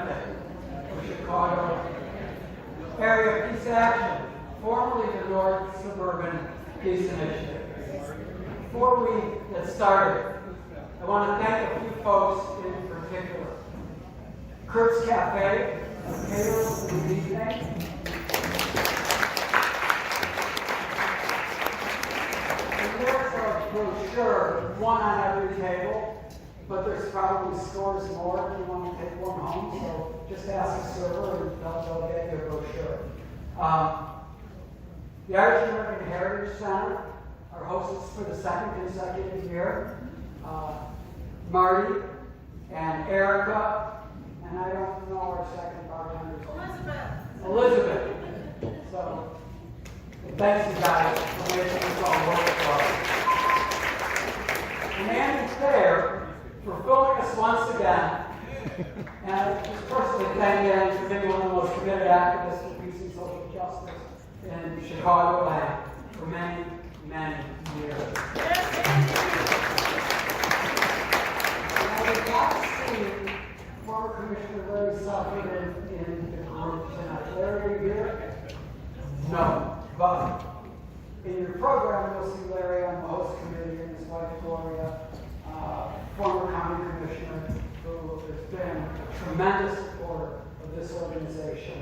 Candidate for Chicago Area Peace Action, formerly the North Suburban Peace Initiative. Before we get started, I want to thank a few folks in particular. Kurt's Cafe, caterers for the evening. And there's a brochure, one on every table, but there's probably scores more if you want to take one home, so just ask the server and they'll get you a brochure. The Irish American Heritage Center, our hostess for the second consecutive year, Marty and Erica, and I don't know our second bartender's name. Elizabeth. So, thanks you guys for making this all work for us. And Andy Fair for filming us once again. And I just personally thank Andy for being one of the most committed activists for peace and social justice in Chicago and for many, many years. And I got to see former Commissioner Larry Suffolk in the group tonight. Larry, are you here? No. But in your program, you'll see Larry on the host committee and his wife Gloria, former county commissioner, who has been a tremendous supporter of this organization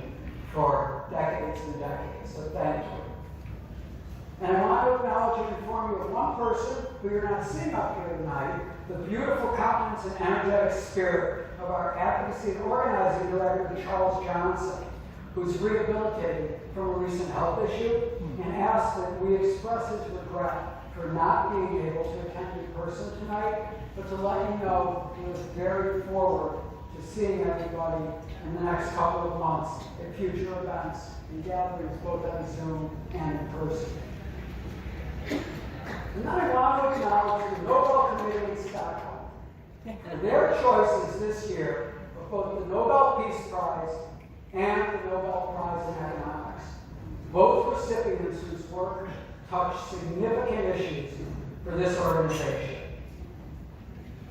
for decades and decades. So thank you. And I want to acknowledge and inform you of one person who you're not seeing up here tonight, the beautiful countenance and energetic spirit of our advocacy and organizing director, Charles Johnson, who's rehabilitated from a recent health issue and asked that we express his regret for not being able to attend in person tonight, but to let you know he was very forward to seeing everybody in the next couple of months at future events and gatherings both on Zoom and in person. And then I want to acknowledge the Nobel Committee in Stockholm and their choices this year of both the Nobel Peace Prize and the Nobel Prize in Economics, both recipients whose work touched significant issues for this organization.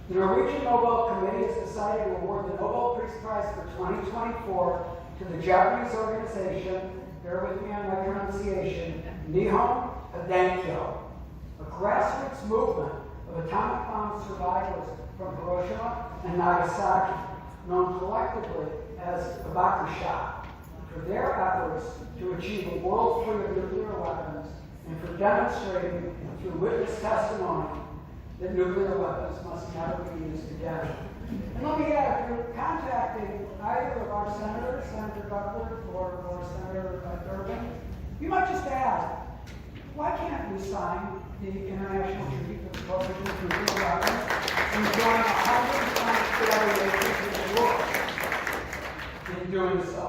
The Norwegian Nobel Committee has decided to award the Nobel Peace Prize for 2024 to the Japanese organization, bear with me on my pronunciation, Nihon Hidankyo, a grassroots movement of atomic bomb survivors from Hiroshima and Nagasaki, known collectively as the Bakusha, for their efforts to achieve a world free of nuclear weapons and for demonstrating through witness testimony that nuclear weapons must never be used again. And let me add, if you're contacting either of our senators, Senator Buckler or Senator Durbin, you might just ask, why can't we sign the International Treaty for the Prohibition of Nuclear Weapons and join 194 nations in the world in doing so?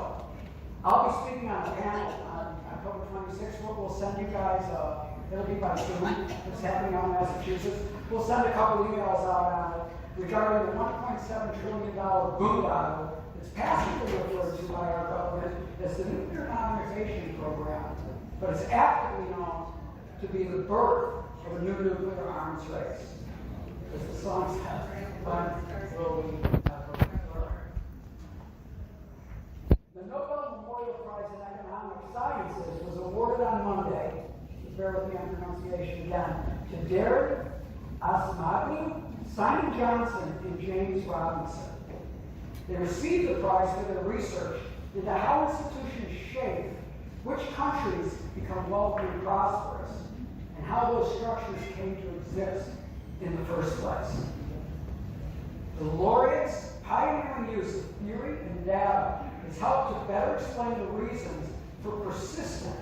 I'll be speaking on a panel on October 26th. We'll send you guys, it'll be by Zoom. It's happening out in Massachusetts. We'll send a couple emails out on it regarding the $1.7 trillion boondoggle that's passively referred to by our government as the Nuclear Modernization Program, but it's aptly known to be the birth of a new nuclear arms race. As the song says, when will we ever learn? The Nobel Memorial Prize in Economic Sciences was awarded on Monday, bear with me on pronunciation again, to Derek Asmadi, Simon Johnson, and James Robinson. They received the prize for their research into how institutions shape which countries become wealthy and prosperous, and how those structures came to exist in the first place. The laureates' pioneering use of theory and data has helped to better explain the reasons for persistent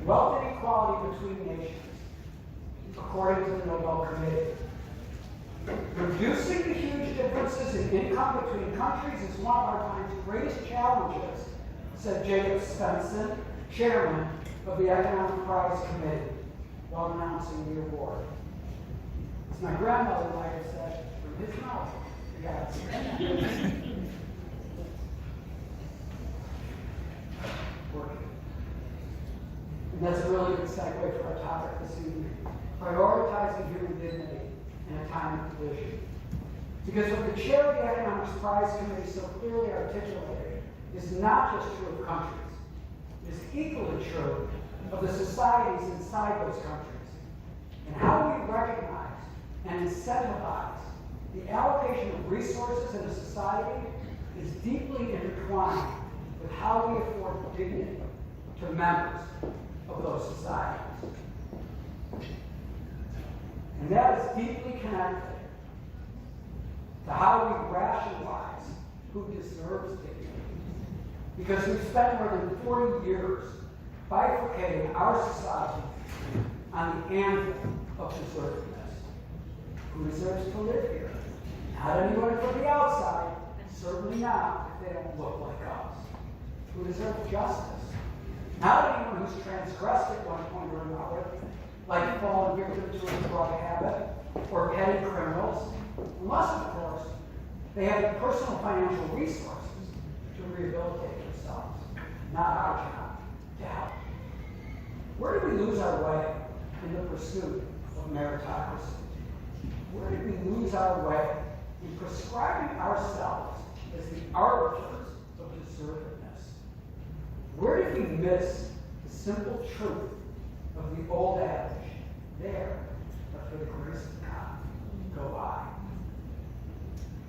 wealth inequality between nations, according to the Nobel Committee. Reducing the huge differences in income between countries is one of our time's greatest challenges, said Jacob Svensson, chairman of the Economic Prize Committee, while announcing the award. As my grandmother might have said, from his mouth, to God's working. And that's a really good segue for our topic this evening. Prioritizing human dignity in a time of division. Because what the chair of the Economics Prize Committee so clearly articulated is not just true of countries. It is equally true of the societies inside those countries. And how we recognize and incentivize the allocation of resources in a society is deeply intertwined with how we afford dignity to members of those societies. And that is deeply connected to how we rationalize who deserves dignity. Because we've spent more than 40 years bifurcating our society on the anvil of deservedness. Who deserves to live here? Not anyone from the outside, certainly not if they don't look like us. Who deserves justice? Not anyone who's transgressed at one point or another, like fallen victim to a drug habit or petty criminals, unless, of course, they have the personal financial resources to rehabilitate themselves. Not our job to help. Where did we lose our way in the pursuit of meritocracy? Where did we lose our way in prescribing ourselves as the arbiters of deservedness? Where did we miss the simple truth of the old adage, there, but for the grace of God, go I?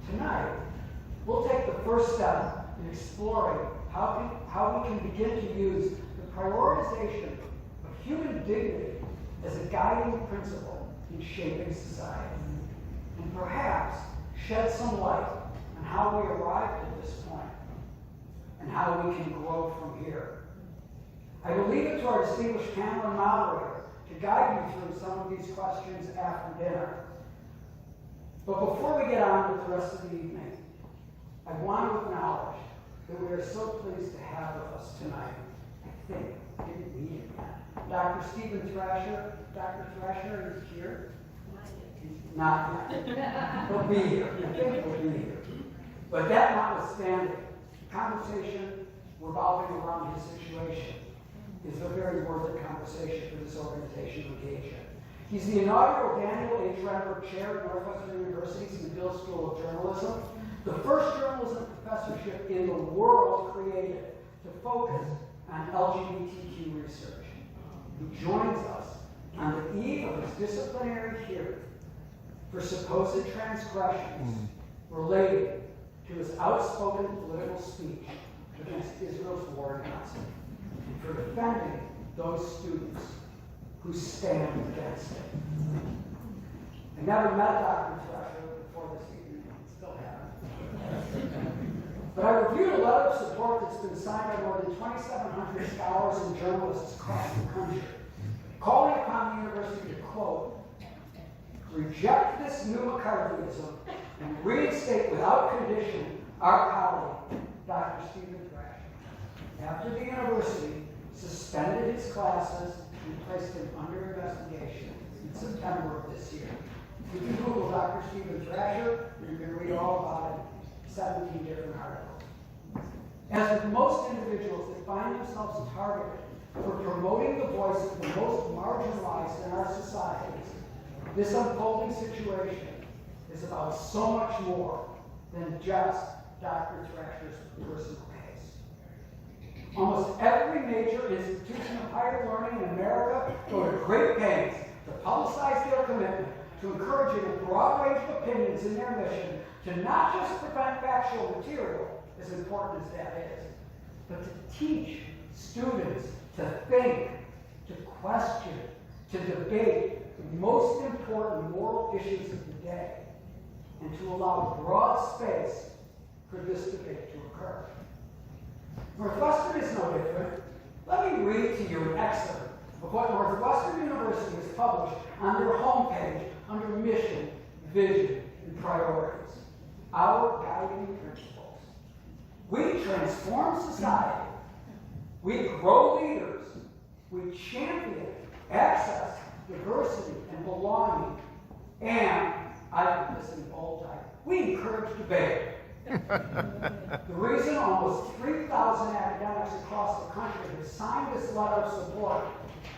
Tonight, we'll take the first step in exploring how we can begin to use the prioritization of human dignity as a guiding principle in shaping society, and perhaps shed some light on how we arrived at this point and how we can grow from here. I will leave it to our distinguished panel and moderator to guide you through some of these questions after dinner. But before we get on with the rest of the evening, I want to acknowledge that we are so pleased to have with us tonight, I think, didn't meet him yet, Dr. Steven Thrasher. Dr. Thrasher is here. Not yet. He'll be here. I think he'll be here. But that notwithstanding, the conversation revolving around his situation is a very worthy conversation for this organization to engage in. He's the inaugural Daniel H. Renberg Chair at Northwestern University's Medill School of Journalism, the first journalism professorship in the world created to focus on LGBTQ research. He joins us on the eve of his disciplinary hearing for supposed transgressions related to his outspoken political speech against Israel's war in Gaza, and for defending those students who stand against it. I never met Dr. Thrasher before this evening, still haven't. But I reviewed a letter of support that's been signed by more than 2,700 scholars and journalists across the country, calling upon the university to, quote, reject this new McCarthyism and reinstate without condition our colleague, Dr. Steven Thrasher. After the university suspended his classes and placed him under investigation in September of this year. If you Google Dr. Steven Thrasher, you can read all about it, 17 different articles. As with most individuals that find themselves targeted for promoting the voice of the most marginalized in our societies, this unfolding situation is about so much more than just Dr. Thrasher's personal case. Almost every major institution of higher learning in America go to great pains to publicize their commitment to encouraging a broad range of opinions in their mission to not just prevent factual material, as important as that is, but to teach students to think, to question, to debate the most important moral issues of the day, and to allow broad space for this debate to occur. Northwestern is no different. Let me read to you an excerpt of what Northwestern University has published on their homepage under mission, vision, and priorities. Our guiding principles. We transform society. We grow leaders. We champion access, diversity, and belonging. And, I've been listening all time, we encourage debate. The reason almost 3,000 academics across the country have signed this letter of support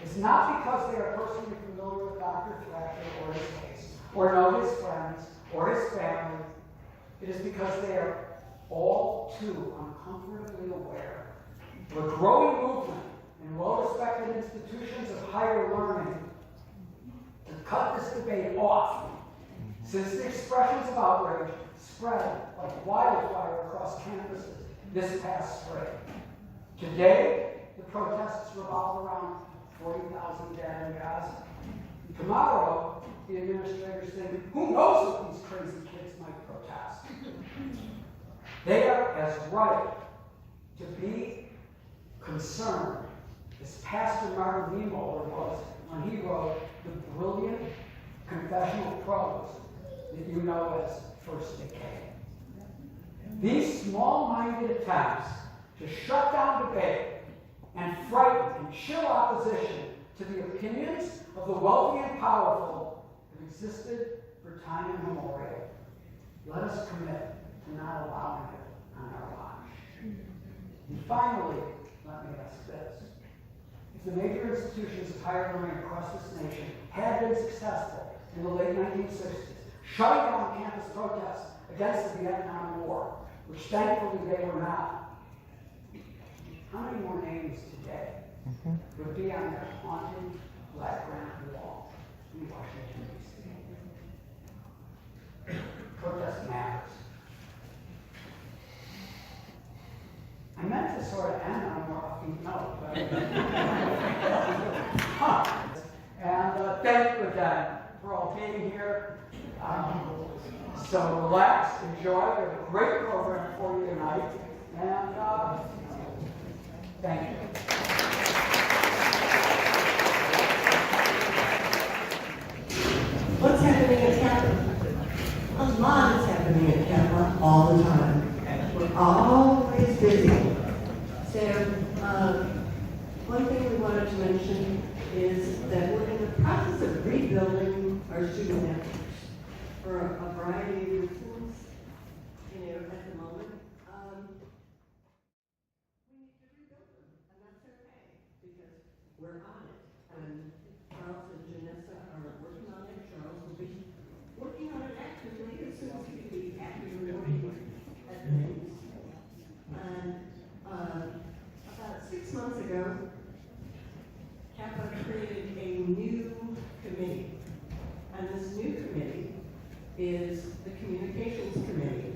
is not because they are personally familiar with Dr. Thrasher or his case, or know his friends, or his family. It is because they are all too uncomfortably aware of a growing movement in well-respected institutions of higher learning to cut this debate off, since the expressions of outrage spread like wildfire across campuses this past spring. Today, the protests revolve around 40,000 dead in Gaza. And tomorrow, the administrators think, who knows what these crazy kids might protest? They are as right to be concerned as Pastor Martin Niemöller was when he wrote the brilliant confessional prose that you know as First Decay. These small-minded attempts to shut down debate and frighten and chill opposition to the opinions of the wealthy and powerful have existed for time immemorial. Let us commit to not allowing it on our watch. And finally, let me ask this. If the major institutions of higher learning across this nation had been successful in the late 1960s, shutting down campus protests against the Vietnam War, which thankfully they were not, how many more names today would be on that haunted black granite wall in Washington, D.C.? Protest matters. I meant to sort of end on a more upbeat note, but and thank you again for all being here. So relax, enjoy. We have a great program for you tonight, and thank you. What's happening at Kappa? A lot is happening at Kappa all the time. We're always busy. So, one thing we wanted to mention is that we're in the process of rebuilding our student networks for a variety of reasons. At the moment, we need to rebuild them, and that's okay because we're on it. And Charles and Janessa are working on it. Charles will be working on it actively as soon as he can be actively working at things. And about 6 months ago, Kappa created a new committee. And this new committee is the Communications Committee.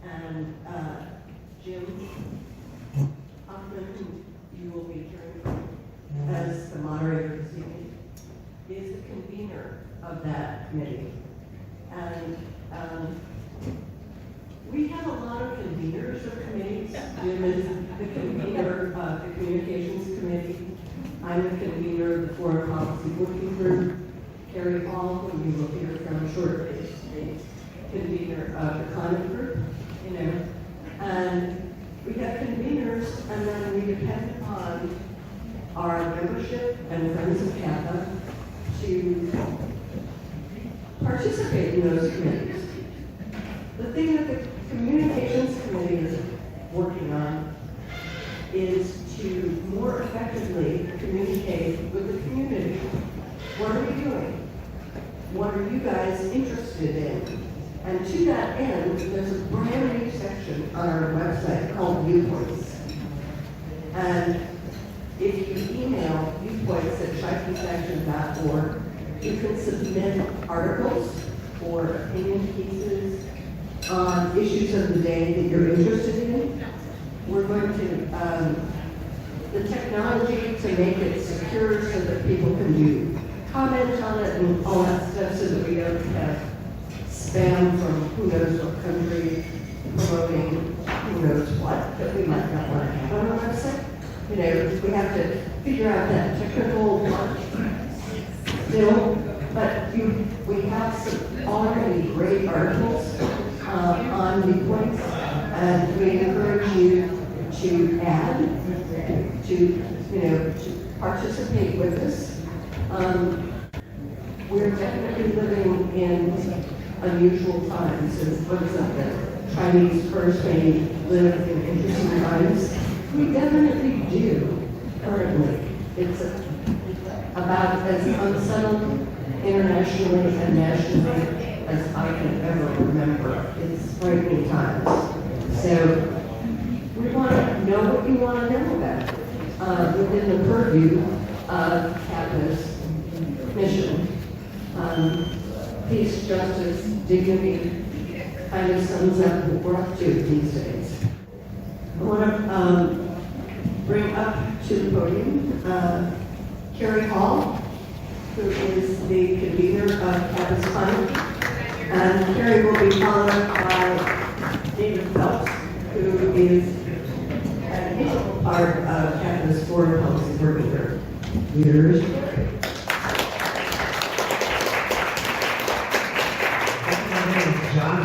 And Jim Hoffman, who you will be hearing from as the moderator this evening, is the convener of that committee. And we have a lot of conveners of committees. Jim is the convener of the Communications Committee. I'm the convener of the Foreign Policy Working Group. Carrie Hall, who you will hear from shortly, is the convener of the Climate Group. And we have conveners, and then we depend upon our membership and friends of Kappa to participate in those committees. The thing that the Communications Committee is working on is to more effectively communicate with the community. What are we doing? What are you guys interested in? And to that end, there's a brand new section on our website called Viewpoints. And if you email viewpoints@shiftysection.org, you can submit articles or opinion pieces on issues of the day that you're interested in. We're going to, the technology to make it secure so that people can do comments on it and all that stuff so that we don't have spam from who knows what country promoting who knows what that we might not want to have on our website. We have to figure out that technical part still, but we have some already great articles on Viewpoints, and we encourage you to add, to participate with us. We're definitely living in unusual times, and what is that, the Chinese first may live in interesting times. We definitely do currently. It's about as unsettled internationally and nationally as I can ever remember. It's frightening times. So we want to know what you want to know about within the purview of campus mission. Peace, justice, dignity kind of sums up what we're up to these days. I want to bring up to the podium Carrie Hall, who is the convener of Campus Fund. And Carrie will be followed by David Phelps, who is an integral part of Campus Foreign Policy Working Group. Leaders. John,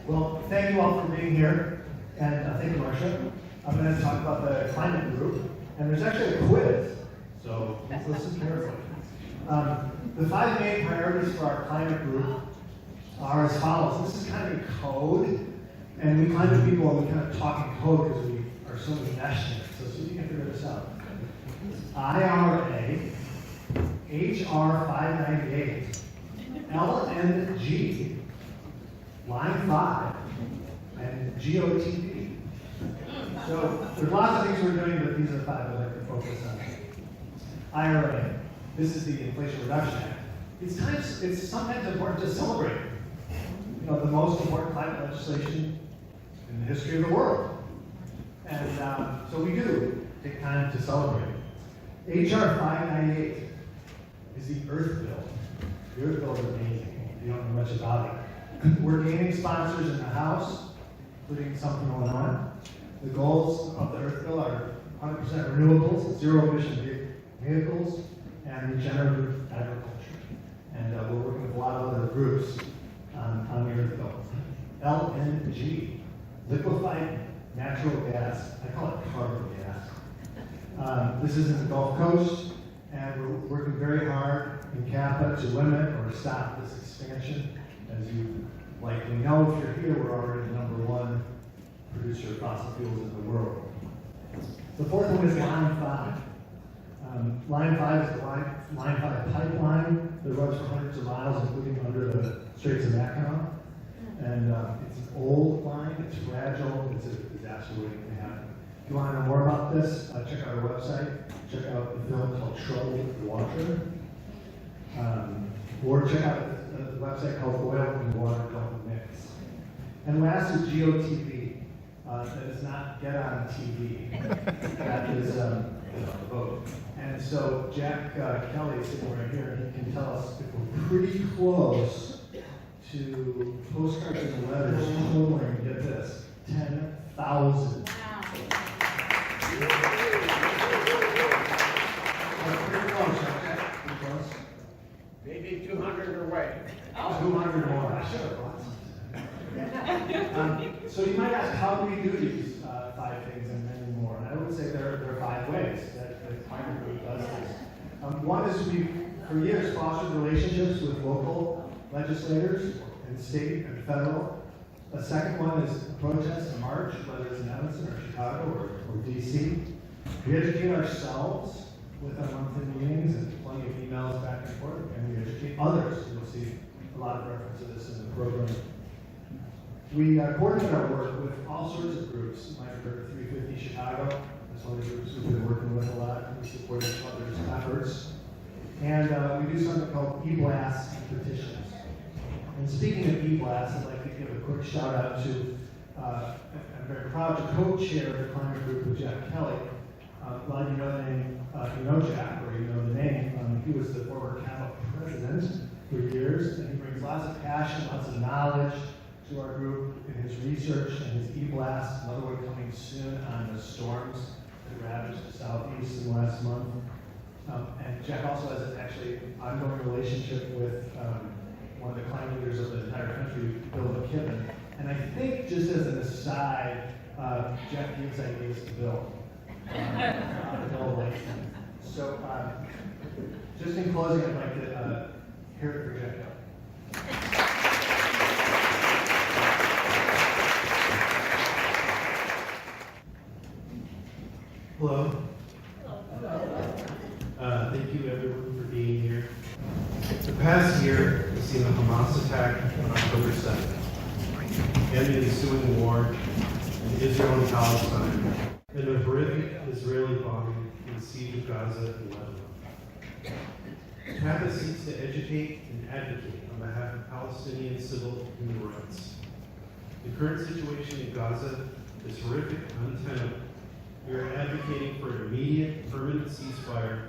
well, thank you all for being here, and thank you, Marcia. I'm going to talk about the climate group, and there's actually a quiz, so let's listen carefully. The 5 main priorities for our climate group are as follows. This is kind of code, and we climate people, we kind of talk in code because we are so enmeshed in it, so see if you can figure this out. IRA, HR 598, LNG, Line 5, and GOTP. So there's lots of things we're doing, but these are the 5 I'd like to focus on. IRA, this is the Inflation Reduction Act. It's sometimes important to celebrate. You know, the most important climate legislation in the history of the world. And so we do take time to celebrate. HR 598 is the Earth Bill. The Earth Bill is amazing. You don't know much about it. We're gaining sponsors in the House, including some from Illinois. The goals of the Earth Bill are 100% renewables, zero emission vehicles, and regenerative agriculture. And we're working with a lot of other groups on the Earth Bill. LNG, liquefied natural gas. I call it carbon gas. This is in the Gulf Coast, and we're working very hard in CAPA to limit or stop this expansion. As you likely know, if you're here, we're already the #1 producer of fossil fuels in the world. The fourth one is Line 5. Line 5 is the Line 5 pipeline that runs for hundreds of miles, including under the Straits of Mackinac. And it's an old line, it's fragile, it's a disaster waiting to happen. If you want to know more about this, check out our website, check out the film called Trouble with Water. Or check out the website called Oil and Water Don't Mix. And last is GOTV. That is not get on TV. That is the vote. And so Jack Kelly is sitting right here, and he can tell us if we're pretty close to postcards and letters totaling, get this, 10,000. Wow. That's pretty close, okay? Pretty close. Maybe 200 away. 200 more. I should have brought some. So you might ask, how do we do these 5 things and many more? And I would say there are 5 ways that the climate group does this. One is we, for years, fostered relationships with local legislators and state and federal. The second one is protest and march, whether it's in Evanston or Chicago or DC. We educate ourselves with our monthly meetings and plenty of emails back and forth, and we educate others. You'll see a lot of reference to this in the program. We coordinate our work with all sorts of groups. You might have heard of 350 Chicago. That's one of the groups we've been working with a lot. We support each other's efforts. And we do something called e-blasts and petitions. And speaking of e-blasts, I'd like to give a quick shout out to, I'm very proud to co-chair the climate group with Jack Kelly. A lot of you know the name, you know Jack, or you know the name. He was the former CAPA president for years, and he brings lots of passion, lots of knowledge to our group in his research and his e-blast. Another one coming soon on the storms that ravaged the southeast in the last month. And Jack also has an actually ongoing relationship with one of the climate leaders of the entire country, Bill McKibben. And I think, just as an aside, Jack gives ideas to Bill. Bill likes them. So, just in closing, I'd like to hear it for Jack. Hello. Thank you everyone for being here. The past year has seen the Hamas attack on October 7th. war in Israel and Palestine, and the horrific Israeli bombing in the siege of Gaza and Lebanon. Kappa seeks to educate and advocate on behalf of Palestinian civil and human rights. The current situation in Gaza is horrific and untenable. We are advocating for an immediate, permanent ceasefire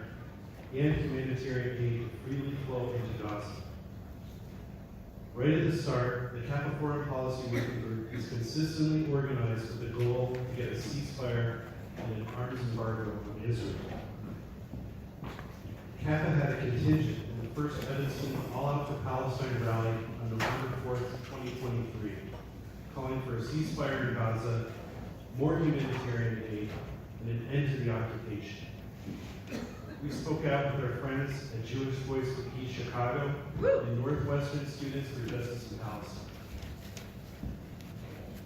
and humanitarian aid to freely flow into Gaza. Right at the start, the Kappa Foreign Policy Working Group is consistently organized with the goal to get a ceasefire and an arms embargo on Israel. Kappa had a contingent in the first Evanston All Out for Palestine rally on November 4th, 2023, calling for a ceasefire in Gaza, more humanitarian aid, and an end to the occupation. We spoke out with our friends at Jewish Voice for Peace Chicago and Northwestern Students for Justice in Palestine.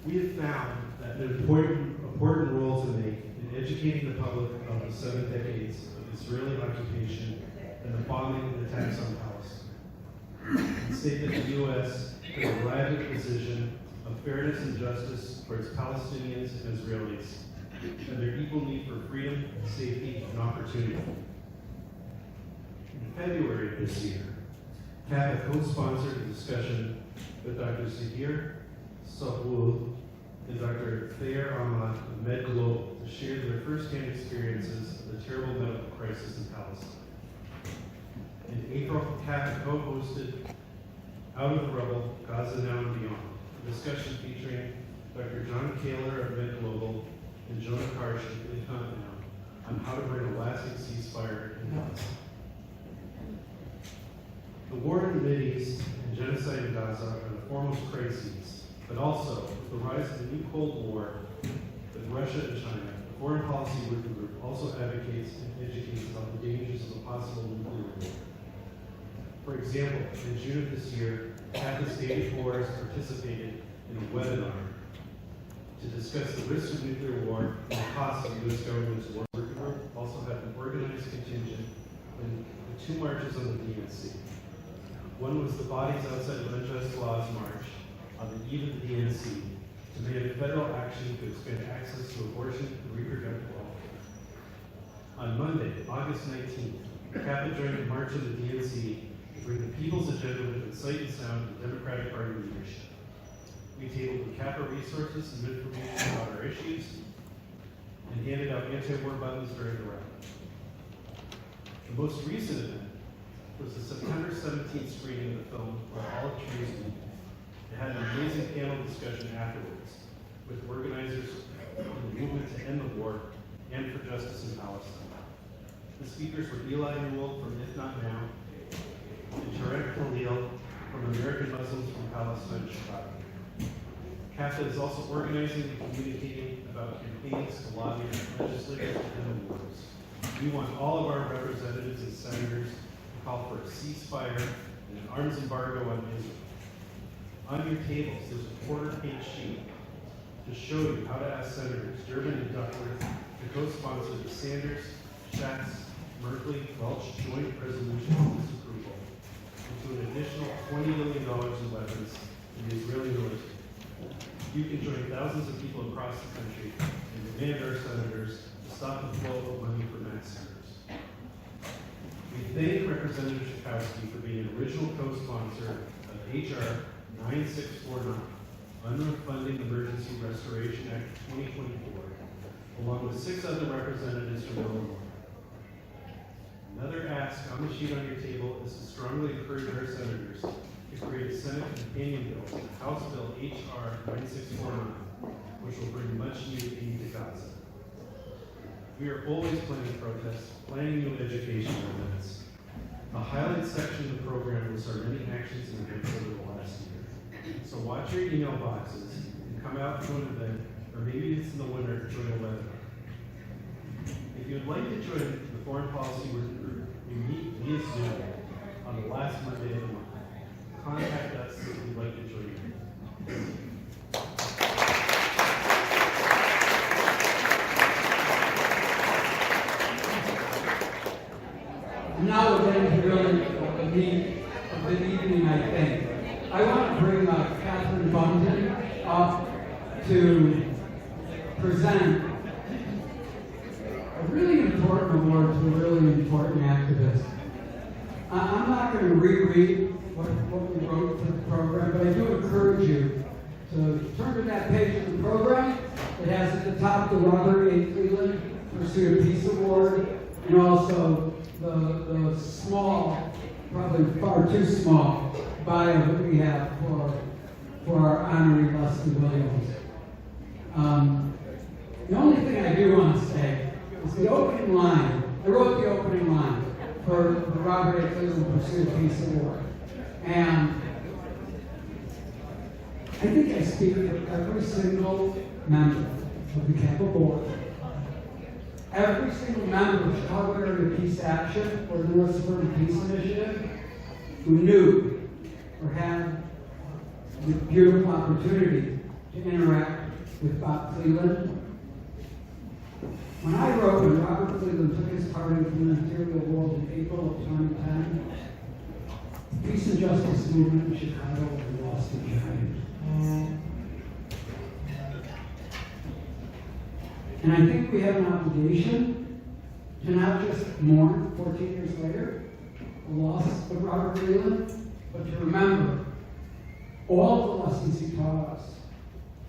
We have found that an important role to make in educating the public of the 7 decades of Israeli occupation and the bombing and attacks on Palestine. And state that the U.S. has arrived at a position of fairness and justice towards Palestinians and Israelis, and their equal need for freedom, safety, and opportunity. In February of this year, Kappa co-sponsored a discussion with Dr. Sahir Sahul and Dr. Thayer Ahmad of Med Global to share their first-hand experiences of the terrible medical crisis in Palestine. In April, Kappa co-hosted Out of the Rubble, Gaza Now and Beyond, a discussion featuring Dr. John Kaler of Med Global and Jonah Karsh of Midcon Now on how to bring a lasting ceasefire in Gaza. The war in the Mideast and genocide in Gaza are the foremost crises, but also with the rise of the new Cold War with Russia and China, the Foreign Policy Working Group also advocates and educates about the dangers of a possible nuclear war. For example, in June of this year, Kappa's Data Corps participated in a webinar to discuss the risks of nuclear war and the cost of the U.S. government's war. Working group also had an organized contingent in the 2 marches on the DNC. One was the Bodies Outside of Unjust Laws March on the eve of the DNC to demand federal action to expand access to abortion and reproductive health. On Monday, August 19th, Kappa joined the March of the DNC to bring the people's agenda within sight and sound of the Democratic Party leadership. We tabled the Kappa resources and information about our issues and handed out anti-war buttons during the rally. The most recent event was the September 17th screening of the film Where Olive Trees Weep. It had an amazing panel discussion afterwards with organizers in the movement to end the war and for justice in Palestine. The speakers were Eli Newell from If Not Now and Tarek Khalil from American Muslims from Palestine, Chicago. Kappa is also organizing and communicating about campaigns to lobby legislators to end the wars. We want all of our representatives and senators to call for a ceasefire and an arms embargo on Israel. On your tables, there's a quarter-page sheet to show you how to ask Senators Durbin and Duckworth to co-sponsor the Sanders, Schatz, Merkley, Welch joint resolution of disapproval into an additional $20 million in weapons in the Israeli military. You can join thousands of people across the country and demand our senators to stop the flow of money for mass shooters. We thank Representative Schakowsky for being an original co-sponsor of H.R. 9649, UNRWA Funding Emergency Restoration Act 2024, along with 6 other representatives from Illinois. Another ask on the sheet on your table is to strongly encourage our senators to create a Senate companion bill to House Bill H.R. 9649, which will bring much needed aid to Gaza. We are always planning protests, planning new education events. The highlight section of the program lists our many actions and events over the last year. So watch your email boxes and come out to an event, or maybe it's in the winter to join a webinar. If you'd like to join the Foreign Policy Working Group, we meet via Zoom on the last Monday of the month. Contact us if you'd like to join you. Now we're getting to really the meat of the evening, I think. I want to bring Catherine Bunton up to present a really important award to a really important activist. I'm not going to reread what we wrote for the program, but I do encourage you to turn to that page of the program. It has at the top the Robert A. Cleveland Pursuit of Peace Award, and also the small, probably far too small, bio that we have for our honoree Leslie Williams. The only thing I do want to say is the opening line. I wrote the opening line for the Robert A. Cleveland Pursuit of Peace Award. And I think I speak for every single member of the Capital Board, every single member of Chicago Area Peace Action or the North Suburban Peace Initiative who knew or had the beautiful opportunity to interact with Bob Cleveland. When I wrote when Robert Cleveland took his party from the material world in April of 2010, the peace and justice movement in Chicago had lost a giant. And I think we have an obligation to not just mourn 14 years later the loss of Robert Cleveland, but to remember all the lessons he taught us,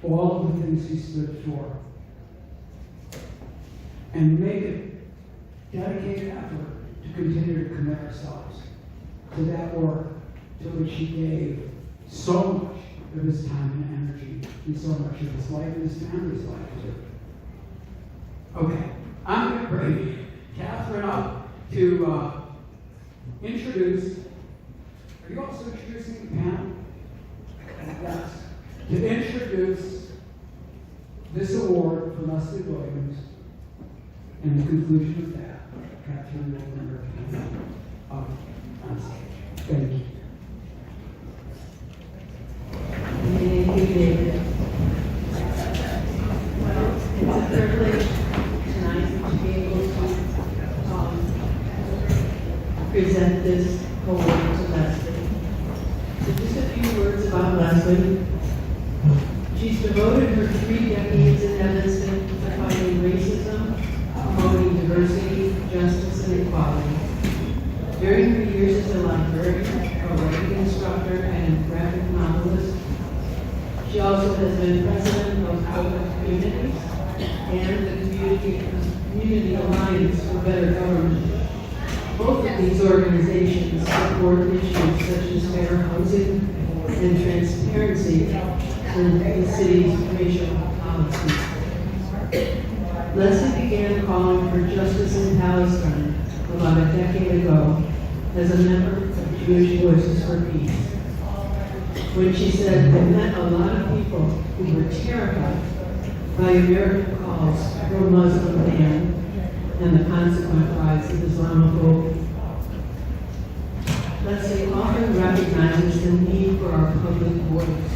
all of the things he stood for, and make it dedicated effort to continue to commit ourselves to that work to which he gave so much of his time and energy and so much of his life and his family's life too. Okay, I'm going to bring Catherine up to introduce. Are you also introducing the panel? Yes. To introduce this award for Leslie Williams, and the conclusion of that, Catherine will bring her panel up on stage. Thank you. Thank you, David. Well, it's a privilege tonight to be able to present this award to Leslie. So just a few words about Leslie. She's devoted her 3 decades in Evanston to fighting racism, promoting diversity, justice, and equality. During her years as a librarian, a writing instructor, and graphic novelist, she also has been president of Open Communities and the Community Alliance for Better Government. Both of these organizations support issues such as fair housing and transparency in the city's racial policies. Leslie began calling for justice in Palestine about a decade ago as a member of Jewish Voices for Peace. When she said it met a lot of people who were terrified by American calls for a Muslim ban and the consequent rise of Islamophobia. Leslie often recognizes the need for our public voice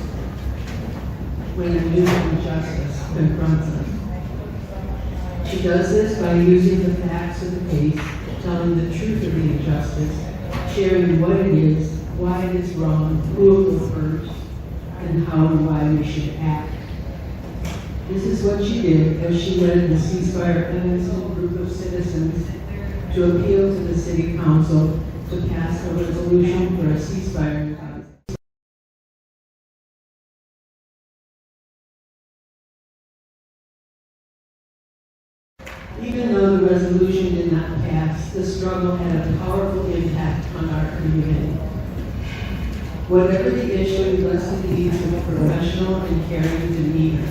when a new injustice confronts us. She does this by using the facts of the case, telling the truth of the injustice, sharing what it is, why it is wrong, who it will hurt, and how and why we should act. This is what she did as she led the ceasefire Evanston group of citizens to appeal to the city council to pass a resolution for a ceasefire. Even though the resolution did not pass, the struggle had a powerful impact on our community. Whatever the issue, Leslie leads with a professional and caring demeanor.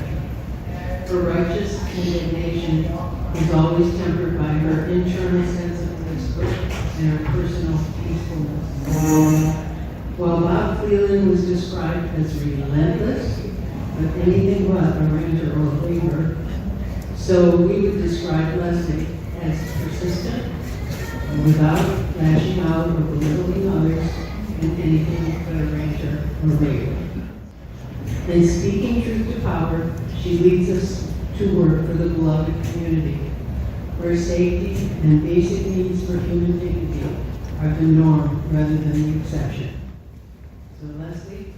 Her righteous indignation is always tempered by her internal sense of principle and her personal peacefulness. While Bob Cleveland was described as relentless, but anything but a ranger or a believer, so we would describe Leslie as persistent, without lashing out or belittling others, and anything but a ranger or believer. In speaking truth to power, she leads us to work for the beloved community, where safety and basic needs for human dignity are the norm rather than the exception. So Leslie.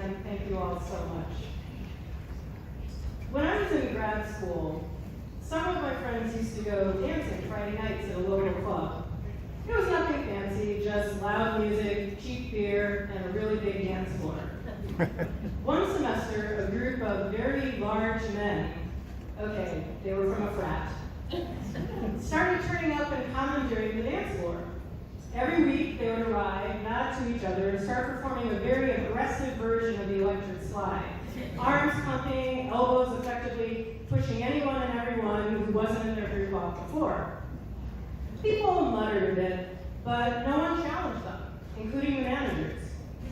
again, thank you all so much. When I was in grad school, some of my friends used to go dancing Friday nights at a local club. It was nothing fancy, just loud music, cheap beer, and a really big dance floor. One semester, a group of very large men, okay, they were from a frat, started turning up and commandeering the dance floor. Every week, they would arrive, nod to each other, and start performing a very aggressive version of the electric slide. Arms pumping, elbows effectively pushing anyone and everyone who wasn't in their group off the floor. People muttered a bit, but no one challenged them, including the managers.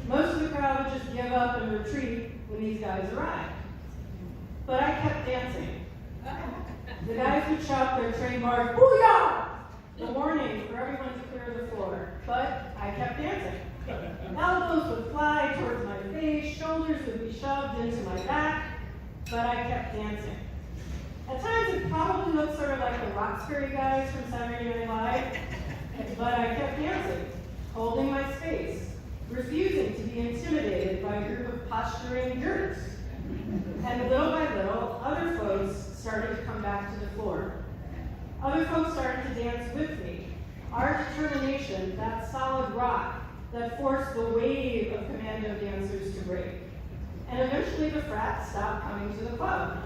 Most of the crowd would just give up and retreat when these guys arrived. But I kept dancing. The guys would shout their trademark, "Booyah!" the warning for everyone to clear the floor, but I kept dancing. Elbows would fly towards my face, shoulders would be shoved into my back, but I kept dancing. At times it probably looked sort of like the Roxbury guys from Saturday Night Live, but I kept dancing, holding my space, refusing to be intimidated by a group of posturing jerks. And little by little, other folks started to come back to the floor. Other folks started to dance with me. Our determination, that solid rock that forced the wave of commando dancers to break. And eventually the frat stopped coming to the club.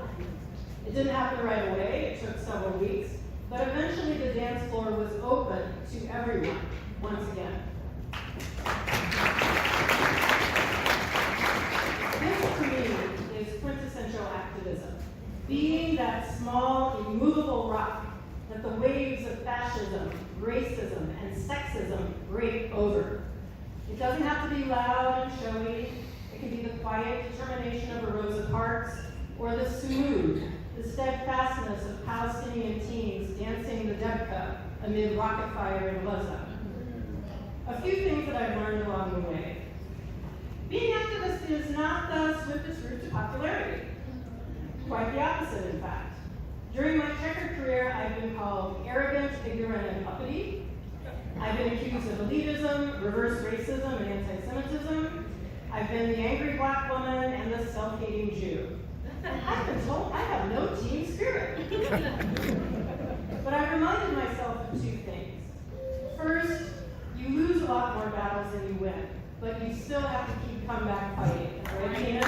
It didn't happen right away, it took several weeks, but eventually the dance floor was open to everyone, once again. This, to me, is quintessential activism. Being that small, immovable rock that the waves of fascism, racism, and sexism break over. It doesn't have to be loud and showy. It can be the quiet determination of a Rosa Parks, or the smooth, the steadfastness of Palestinian teens dancing the Debka amid rocket fire in Gaza. A few things that I've learned along the way. Being activist is not the swiftest route to popularity. Quite the opposite, in fact. During my checkered career, I've been called arrogant, ignorant, and uppity. I've been accused of elitism, reverse racism, and anti-Semitism. I've been the angry black woman and the self-hating Jew. I've been told I have no team spirit. But I reminded myself of two things. First, you lose a lot more battles than you win, but you still have to keep comeback fighting. Right, Kina?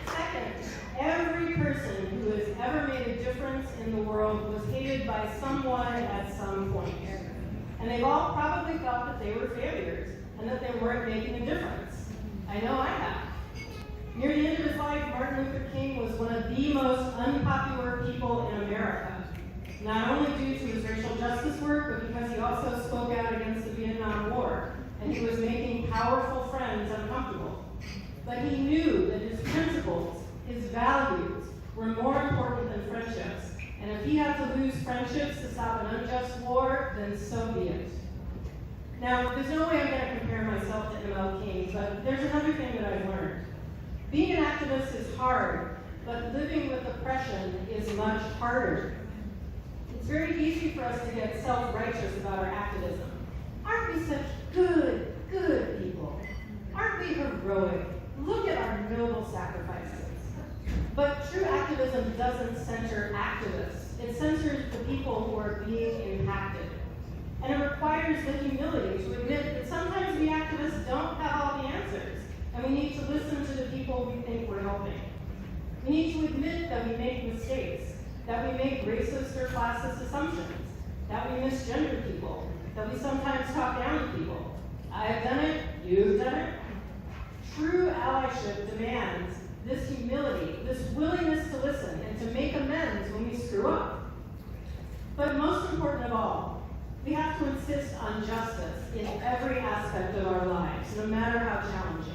Second, every person who has ever made a difference in the world was hated by someone at some point. And they've all probably felt that they were failures and that they weren't making a difference. I know I have. Near the end of his life, Martin Luther King was one of the most unpopular people in America, not only due to his racial justice work, but because he also spoke out against the Vietnam War, and he was making powerful friends uncomfortable. But he knew that his principles, his values, were more important than friendships, and if he had to lose friendships to stop an unjust war, then so be it. Now, there's no way I'm going to compare myself to ML King, but there's another thing that I've learned. Being an activist is hard, but living with oppression is much harder. It's very easy for us to get self-righteous about our activism. Aren't we such good people? Aren't we heroic? Look at our noble sacrifices. But true activism doesn't center activists. It centers the people who are being impacted. And it requires the humility to admit that sometimes we activists don't have all the answers, and we need to listen to the people we think we're helping. We need to admit that we make mistakes, that we make racist or classist assumptions, that we misgender people, that we sometimes talk down to people. I've done it, you've done it. True allyship demands this humility, this willingness to listen and to make amends when we screw up. But most important of all, we have to insist on justice in every aspect of our lives, no matter how challenging.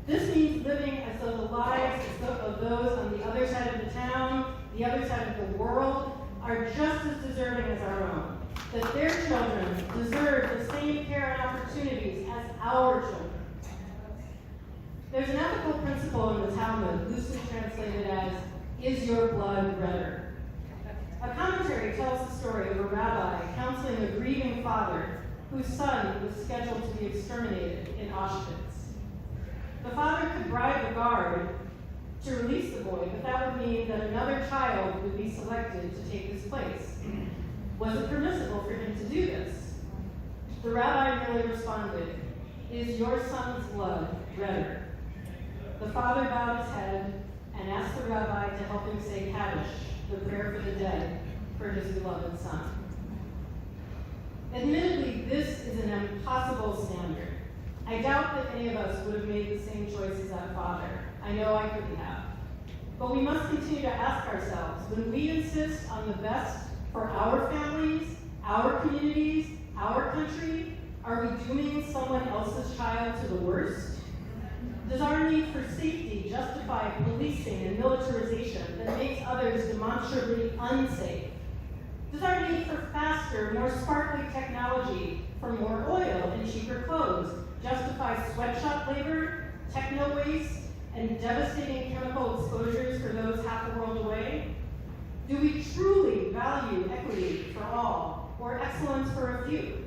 This means living as though the lives of those on the other side of the town, the other side of the world, are just as deserving as our own. That their children deserve the same care and opportunities as our children. There's an ethical principle in the Talmud, loosely translated as, "Is your blood redder?" A commentary tells the story of a rabbi counseling a grieving father whose son was scheduled to be exterminated in Auschwitz. The father could bribe the guard to release the boy, but that would mean that another child would be selected to take his place. Was it permissible for him to do this? The rabbi merely responded, "Is your son's blood redder?" The father bowed his head and asked the rabbi to help him say Kaddish, the prayer for the dead, for his beloved son. Admittedly, this is an impossible standard. I doubt that any of us would have made the same choice as that father. I know I couldn't have. But we must continue to ask ourselves, when we insist on the best for our families, our communities, our country, are we dooming someone else's child to the worst? Does our need for safety justify policing and militarization that makes others demonstrably unsafe? Does our need for faster, more sparkly technology, for more oil and cheaper clothes, justify sweatshop labor, techno waste, and devastating chemical exposures for those half the world away? Do we truly value equity for all, or excellence for a few?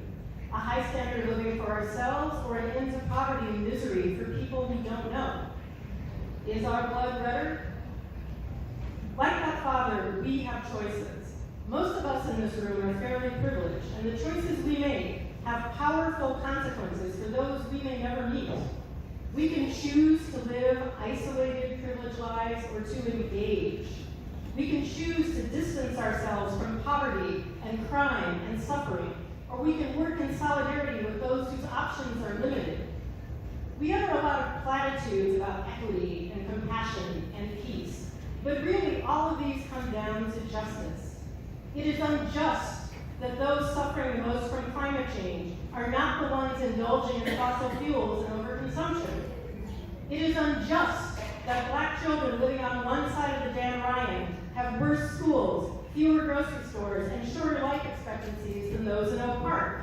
A high standard of living for ourselves, or an end to poverty and misery for people we don't know? Is our blood redder? Like that father, we have choices. Most of us in this room are fairly privileged, and the choices we make have powerful consequences for those we may never meet. We can choose to live isolated, privileged lives or to engage. We can choose to distance ourselves from poverty and crime and suffering, or we can work in solidarity with those whose options are limited. We utter a lot of platitudes about equity and compassion and peace, but really all of these come down to justice. It is unjust that those suffering the most from climate change are not the ones indulging in fossil fuels and overconsumption. It is unjust that Black children living on one side of the Dan Ryan have worse schools, fewer grocery stores, and shorter life expectancies than those in Oak Park.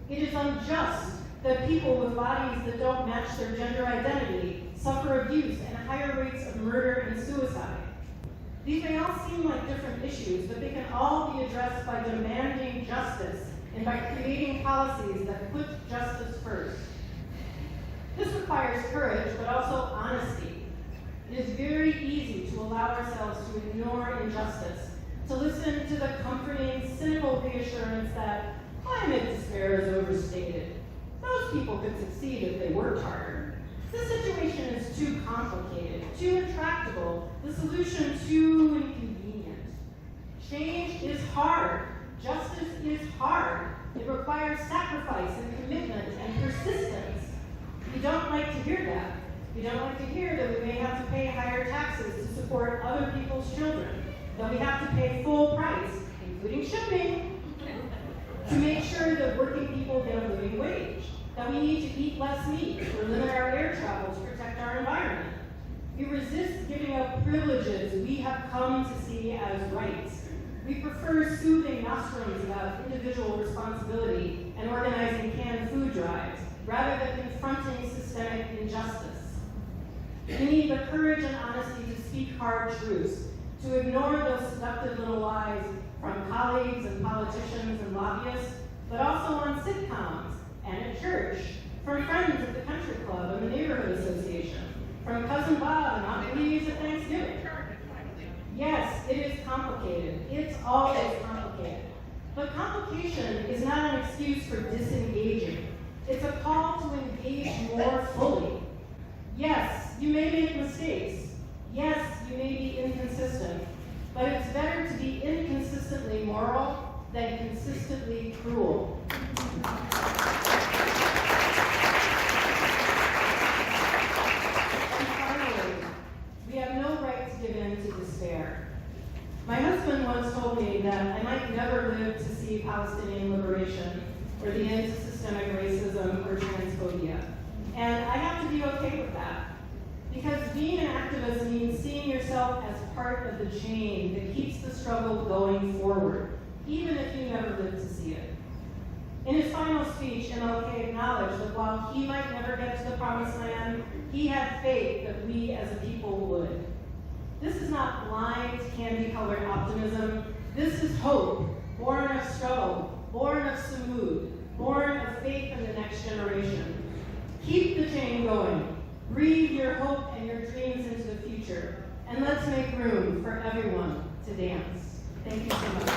It is unjust that people with bodies that don't match their gender identity suffer abuse and higher rates of murder and suicide. These may all seem like different issues, but they can all be addressed by demanding justice and by creating policies that put justice first. This requires courage, but also honesty. It is very easy to allow ourselves to ignore injustice, to listen to the comforting, cynical reassurance that climate despair is overstated. Those people could succeed if they worked harder. The situation is too complicated, too intractable, the solution too inconvenient. Change is hard. Justice is hard. It requires sacrifice and commitment and persistence. We don't like to hear that. We don't like to hear that we may have to pay higher taxes to support other people's children, that we have to pay full price, including shipping, to make sure that working people get a living wage, that we need to eat less meat or limit our air travel to protect our environment. We resist giving up privileges we have come to see as rights. We prefer soothing nostrums about individual responsibility and organizing canned food drives, rather than confronting systemic injustice. We need the courage and honesty to speak hard truths, to ignore those seductive little lies from colleagues and politicians and lobbyists, but also on sitcoms and at church, from friends at the country club and the neighborhood association, from Cousin Bob and Aunt Louise at Thanksgiving. Yes, it is complicated. It's always complicated. But complication is not an excuse for disengaging. It's a call to engage more fully. Yes, you may make mistakes. Yes, you may be inconsistent. But it's better to be inconsistently moral than consistently cruel. And finally, we have no right to give in to despair. My husband once told me that I might never live to see Palestinian liberation or the end to systemic racism or transphobia. And I have to be okay with that. Because being an activist means seeing yourself as part of the chain that keeps the struggle going forward, even if you never live to see it. In his final speech, MLK acknowledged that while he might never get to the promised land, he had faith that we as a people would. This is not blind, candy-colored optimism. This is hope, born of struggle, born of Samud, born of faith in the next generation. Keep the chain going. Breathe your hope and your dreams into the future. And let's make room for everyone to dance. Thank you so much.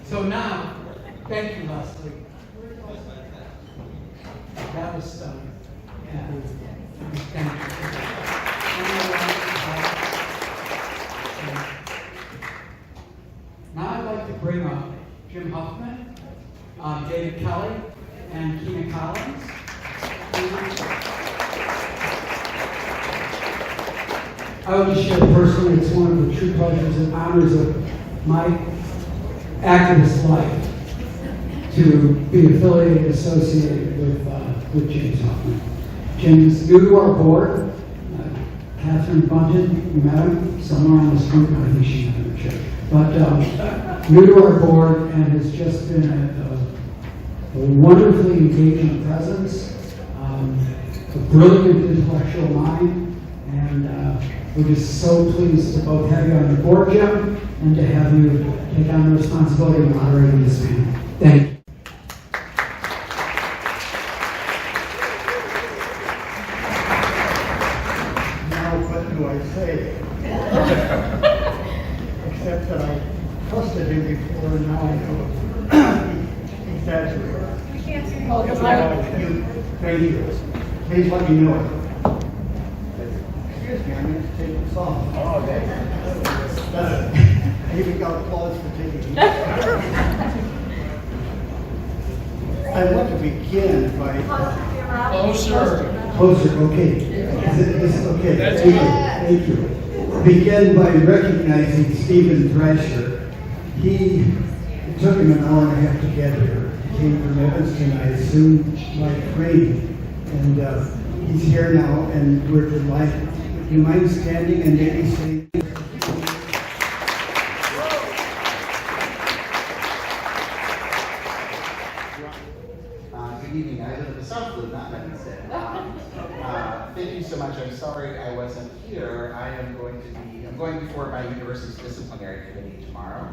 So now, thank you, Leslie. That was stunning. Thank you. Now I'd like to bring up Jim Huffman, David Kelly, and Kina Collins. I would just share personally, it's one of the true pleasures and honors of my activist life to be affiliated, associated with James Huffman. Jim's new to our board. Catherine Bunton, you met him somewhere on this group. I think she's in the church. But new to our board and has just been a wonderfully engaging presence, a brilliant intellectual mind, and we're just so pleased to both have you on the board, Jim, and to have you take on the responsibility of moderating this panel. Thank you. Now, what do I say? Except that I trusted him before, and now I know he exaggerated. Thank you. Please let me know it. Excuse me, I'm going to take this off. Oh, that's I even got applause for taking it. I want to begin by... Closer, okay. Is it okay? Thank you. Begin by recognizing Steven Thrasher. It took him an hour and a half to get here. He came from Evanston, I assume, like train. And he's here now, and we're delighted. Do you mind standing and maybe saying... Good evening. I live in the South Loop, not Evanston. Thank you so much. I'm sorry I wasn't here. I'm going before my university's disciplinary committee tomorrow.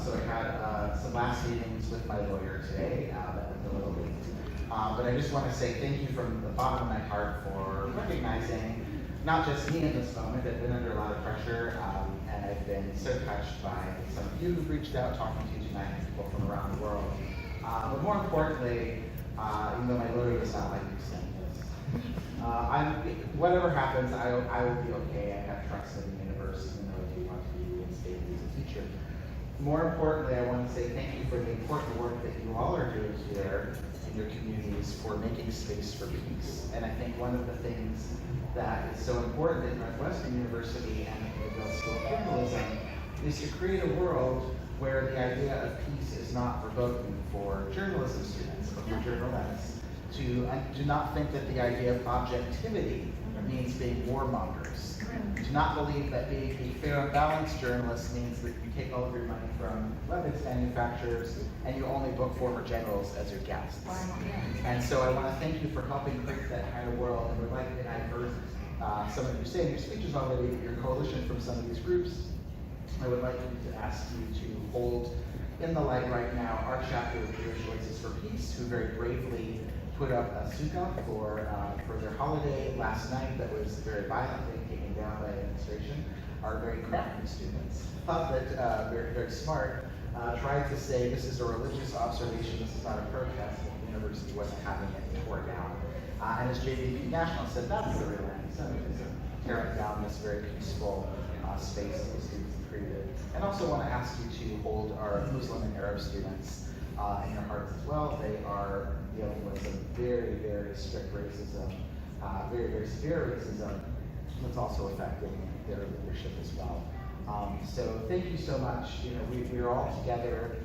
So I had some last meetings with my lawyer today. That was a little late. But I just want to say thank you from the bottom of my heart for recognizing not just me in this moment. I've been under a lot of pressure, and I've been so touched by some of you who've reached out talking to you tonight, and people from around the world. But more importantly, even though my lawyer does not like me saying this, whatever happens, I will be okay. I have trust in the universe, even though I do want to be in state as a teacher. More importantly, I want to say thank you for the important work that you all are doing here in your communities for making space for peace. And I think one of the things that is so important at Northwestern University and the Yale School of Journalism is to create a world where the idea of peace is not verboten for journalism students, but for journalists, to do not think that the idea of objectivity means being warmongers. To not believe that being a fair and balanced journalist means that you take all of your money from weapons manufacturers and you only book former generals as your guests. And so I want to thank you for helping create that kind of world. And would like, and I've heard some of you say in your speeches already that you're a coalition from some of these groups. I would like to ask you to hold in the light right now our chapter of Jewish Voices for Peace, who very bravely put up a sukkah for their holiday last night that was very violently taken down by the administration. Our very crafty students thought that very, very smart, tried to say this is a religious observation, this is not a protest, and the university wasn't having it tore down. And as JVP National said, that's the real anti-Semitism, tearing down this very peaceful space that the students have created. And also want to ask you to hold our Muslim and Arab students in your hearts as well. They are dealing with some very, very strict racism, very, very severe racism that's also affecting their leadership as well. So thank you so much. You know, we're all together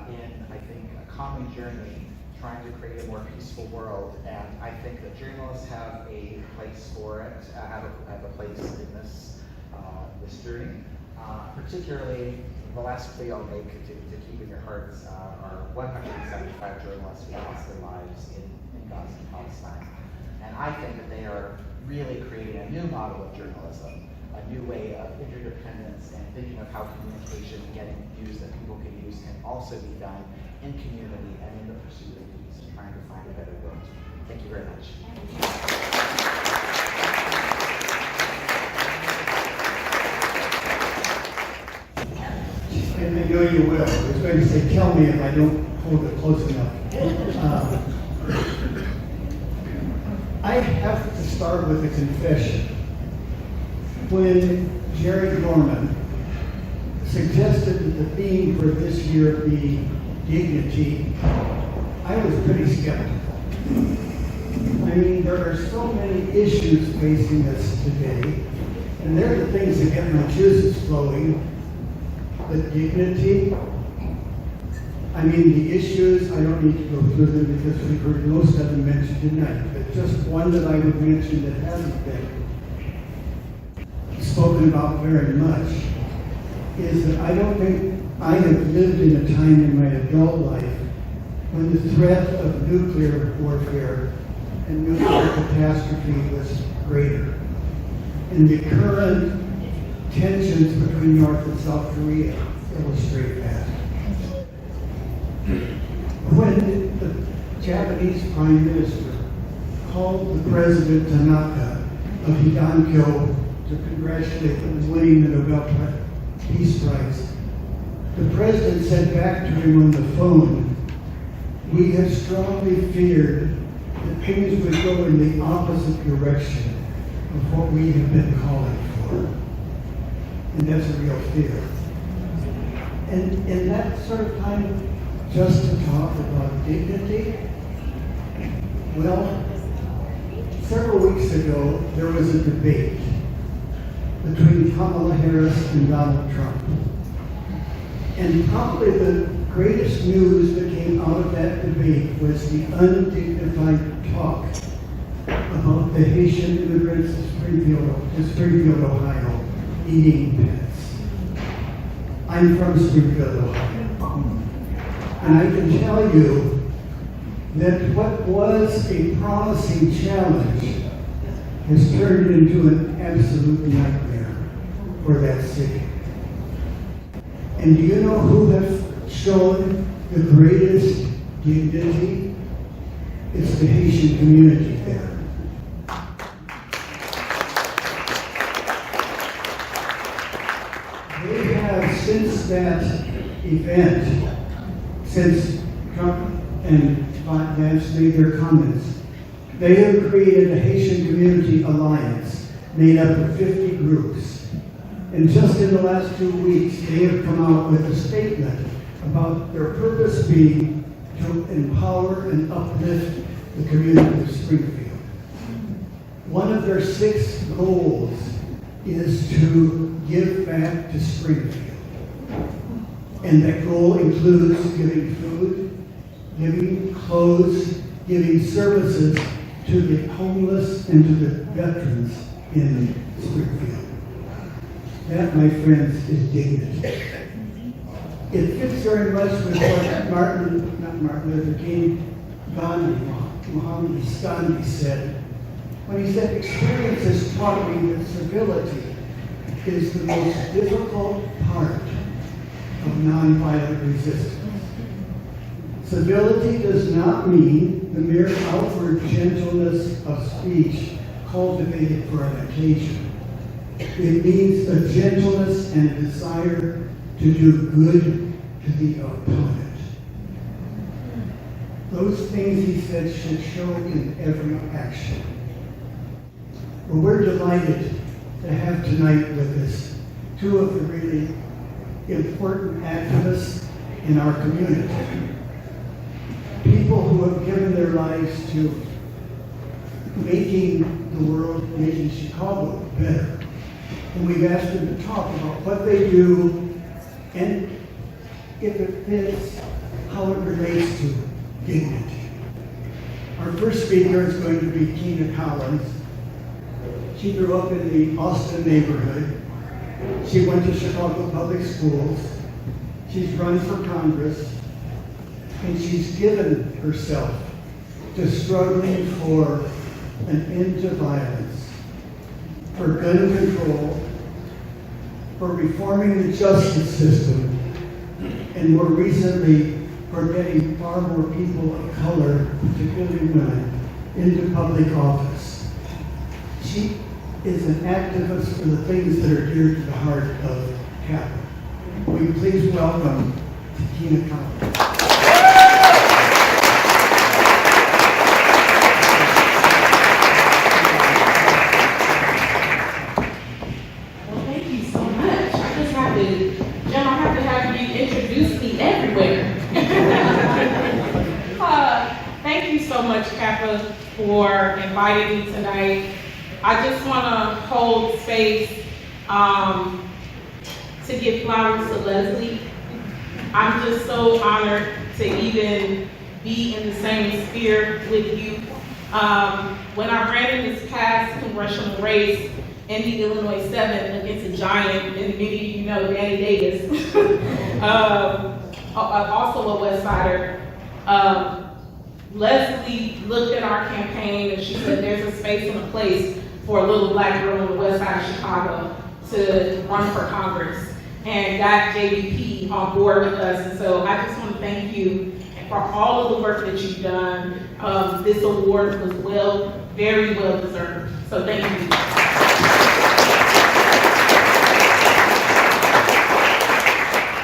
in, I think, a common journey trying to create a more peaceful world, and I think that journalists have a place for it, have a place in this journey, particularly the last plea I'll make to keep in your hearts are 175 journalists who lost their lives in Gaza and Palestine. And I think that they are really creating a new model of journalism, a new way of interdependence and thinking of how communication getting views that people can use can also be done in community and in the pursuit of peace and trying to find a better world. Thank you very much. And I know you will. I was going to say, tell me if I don't hold it close enough. I have to start with a confession. When Jerry Gorman suggested that the theme for this year be dignity, I was pretty skeptical. I mean, there are so many issues facing us today, and they're the things that get my juices flowing. The dignity, I mean, the issues, I don't need to go through them because we've heard most of them mentioned tonight, but just one that I would mention that hasn't been spoken about very much is that I don't think I have lived in a time in my adult life when the threat of nuclear warfare and nuclear catastrophe was greater. And the current tensions between North and South Korea illustrate that. When the Japanese Prime Minister called the President Tanaka of Hidankyo to congratulate him on winning the Nobel Peace Prize, the President said back to him on the phone, "We have strongly feared that things would go in the opposite direction of what we have been calling for." And that's a real fear. And in that sort of time, just to talk about dignity, well, several weeks ago, there was a debate between Kamala Harris and Donald Trump. And probably the greatest news that came out of that debate was the undignified talk about the Haitian immigrants in Springfield, Ohio, eating pets. I'm from Springfield, Ohio. And I can tell you that what was a promising challenge has turned into an absolute nightmare for that city. And do you know who has shown the greatest dignity? It's the Haitian community there. They have, since that event, since Trump and Vance made their comments, they have created a Haitian Community Alliance made up of 50 groups. And just in the last 2 weeks, they have come out with a statement about their purpose being to empower and uplift the community of Springfield. One of their 6 goals is to give back to Springfield. And that goal includes giving food, giving clothes, giving services to the homeless and to the veterans in Springfield. That, my friends, is dignity. It fits very much with what Martin Luther King, Muhammad Gandhi said, when he said, "Experience has taught me that civility is the most difficult part of nonviolent resistance." Civility does not mean the mere outward gentleness of speech cultivated for an occasion. It means a gentleness and a desire to do good to the opponent. Those things, he said, should show in every action. Well, we're delighted to have tonight with us 2 of the really important activists in our community. People who have given their lives to making the world, making Chicago better. And we've asked them to talk about what they do and if it fits, how it relates to dignity. Our first speaker is going to be Kina Collins. She grew up in the Austin neighborhood. She went to Chicago public schools. She's run for Congress, and she's given herself to struggling for an end to violence, for gun control, for reforming the justice system, and more recently, for getting far more people of color, particularly women, into public office. She is an activist for the things that are dear to the heart of Kappa. Will you please welcome Kina. Well, thank you so much. I just have to, Jim, I have to have you introduce me everywhere. Thank you so much, Kappa, for inviting me tonight. I just want to hold space to give flowers to Leslie. I'm just so honored to even be in the same sphere with you. When I ran in this past congressional race in the Illinois 7 against a giant, and many of you know Danny Davis, also a West Sider, Leslie looked at our campaign and she said there's a space and a place for a little black girl on the west side of Chicago to run for Congress, and got JVP on board with us. And so I just want to thank you for all of the work that you've done. This award was very well deserved. So thank you.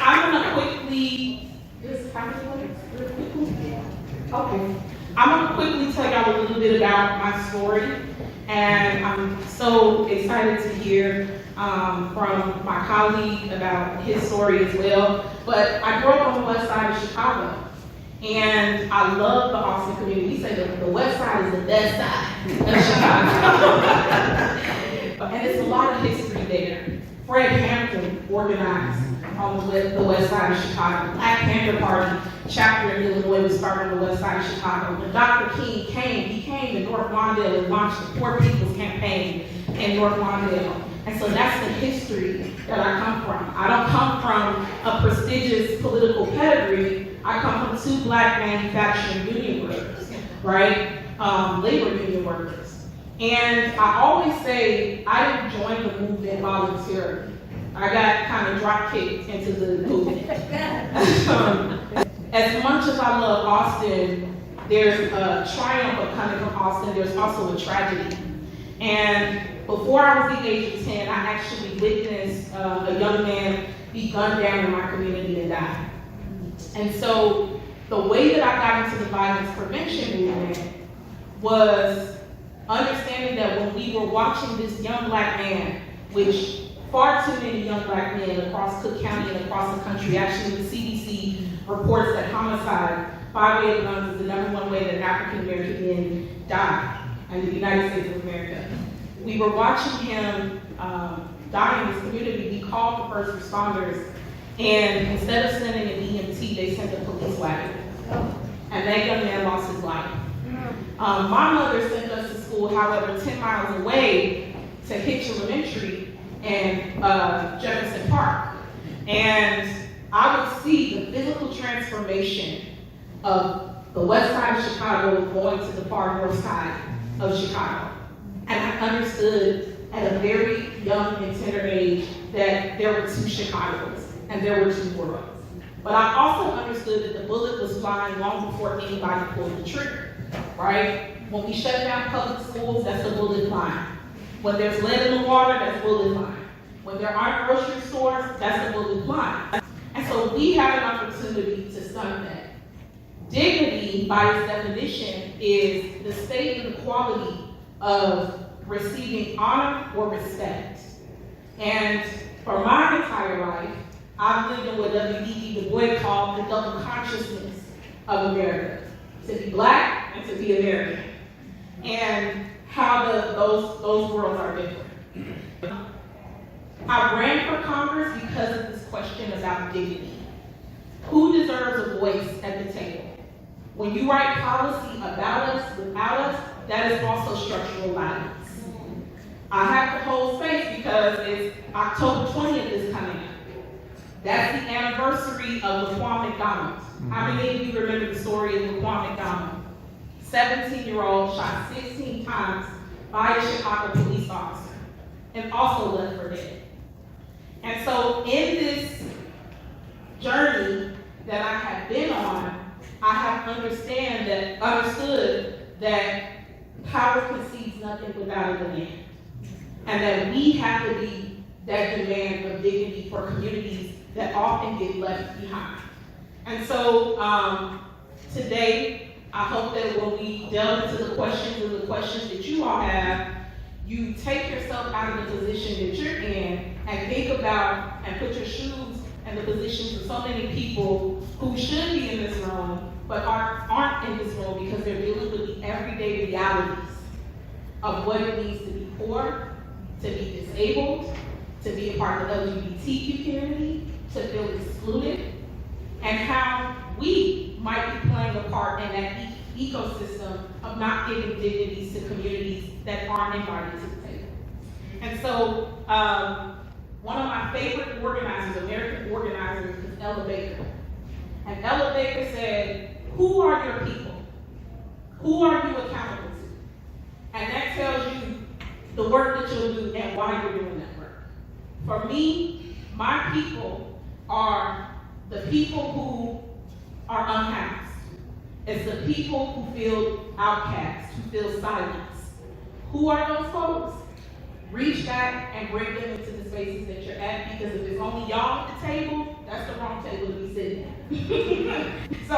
I'm gonna quickly, okay. I'm gonna quickly tell y'all a little bit about my story, and I'm so excited to hear from my colleague about his story as well. But I grew up on the west side of Chicago, and I love the Austin community. We say that the west side is the best side of Chicago. And it's a lot of history there. Fred Hampton organized on the west side of Chicago. Black Panther Party chapter in Illinois was started on the west side of Chicago. When Dr. King came, he came to North Lawndale and launched the Poor People's Campaign in North Lawndale. And so that's the history that I come from. I don't come from a prestigious political pedigree. I come from two black manufacturing union workers, right? Labor union workers. And I always say I didn't join the movement voluntarily. I got kind of drop kicked into the movement. As much as I love Austin, there's a triumph of coming from Austin, there's also a tragedy. And before I was the age of 10, I actually witnessed a young man be gunned down in my community and die. And so the way that I got into the violence prevention movement was understanding that when we were watching this young black man, which far too many young black men across Cook County and across the country, actually the CDC reports that homicide by way of guns is the #1 way that African American men die in the United States of America. We were watching him die in this community. We called the first responders, and instead of sending an EMT, they sent a police wagon. And that young man lost his life. My mother sent us to school, however, 10 miles away to Hitch Elementary and Jefferson Park. And I would see the physical transformation of the west side of Chicago going to the far north side of Chicago. And I understood at a very young and tender age that there were two Chicagos and there were two worlds. But I also understood that the bullet was flying long before anybody pulled the trigger, right? When we shut down public schools, that's the bullet flying. When there's lead in the water, that's bullet flying. When there aren't grocery stores, that's the bullet flying. And so we have an opportunity to stunt that. Dignity, by its definition, is the state and the quality of receiving honor or respect. And for my entire life, I've lived in what W.E.B. Du Bois called the double consciousness of America. To be black and to be American. And how those worlds are different. I ran for Congress because of this question about dignity. Who deserves a voice at the table? When you write policy about us, without us, that is also structural violence. I have to hold space because it's October 20th is coming up. That's the anniversary of Laquan McDonald. How many of you remember the story of Laquan McDonald? 17-year-old shot 16 times by a Chicago police officer and also left for dead. And so in this journey that I have been on, I have understood that power concedes nothing without a demand. And that we have to be that demand of dignity for communities that often get left behind. And so today, I hope that when we delve into the questions that you all have, you take yourself out of the position that you're in and think about and put your shoes in the positions of so many people who should be in this room but aren't in this room because they're dealing with the everyday realities of what it means to be poor, to be disabled, to be a part of the LGBTQ community, to feel excluded, and how we might be playing a part in that ecosystem of not giving dignities to communities that aren't invited to the table. And so, one of my favorite organizers, American organizers, is Ella Baker. And Ella Baker said, who are your people? Who are you accountable to? And that tells you the work that you'll do and why you're doing that work. For me, my people are the people who are unhoused. It's the people who feel outcast, who feel silenced. Who are those folks? Reach back and bring them into the spaces that you're at, because if it's only y'all at the table, that's the wrong table to be sitting at. So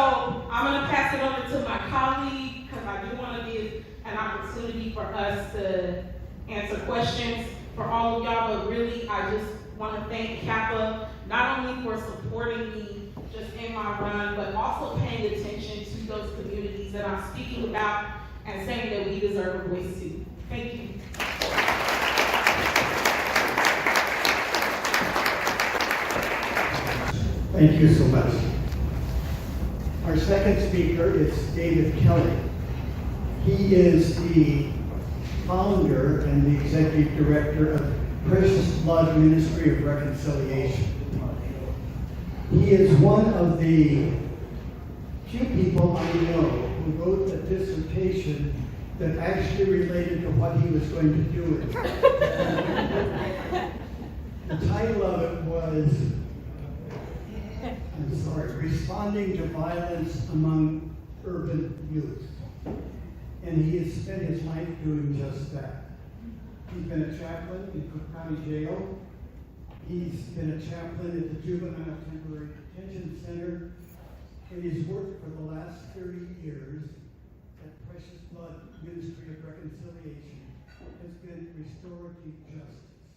I'm gonna pass it over to my colleague, because I do want to give an opportunity for us to answer questions for all of y'all, but really I just want to thank Kappa, not only for supporting me just in my run, but also paying attention to those communities that I'm speaking about and saying that we deserve a voice too. Thank you. Thank you so much. Our second speaker is David Kelly. He is the founder and the executive director of Precious Blood Ministry of Reconciliation. He is one of the few people I know who wrote a dissertation that actually related to what he was going to do. The title of it was, Responding to Violence Among Urban Youth. And he has spent his life doing just that. He's been a chaplain in Cook County Jail. He's been a chaplain at the Juvenile Temporary Detention Center. And he's worked for the last 30 years at Precious Blood Ministry of Reconciliation has been restorative justice,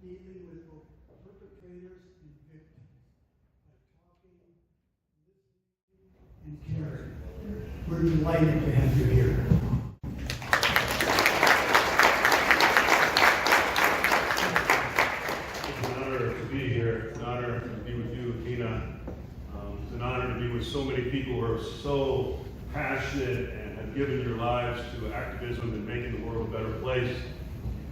dealing with both perpetrators and victims by talking, listening, and caring. We're delighted to have you here. It's an honor to be here. It's an honor to be with you, Kina. It's an honor to be with so many people who are so passionate and have given your lives to activism and making the world a better place.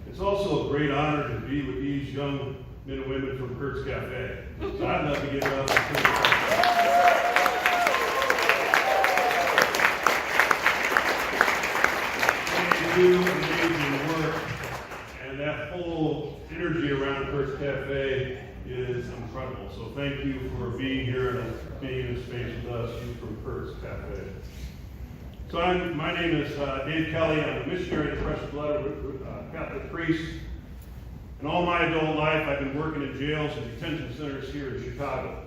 It's also a great honor to be with these young men and women from Kurt's Cafe. So I'd love to give up They do amazing work, and that whole energy around Kurt's Cafe is incredible. So thank you for being here and being in this space with us, you from Kurt's Cafe. So my name is Dave Kelly. I'm a missionary to Precious Blood, Catholic priest. And all my adult life, I've been working in jails and detention centers here in Chicago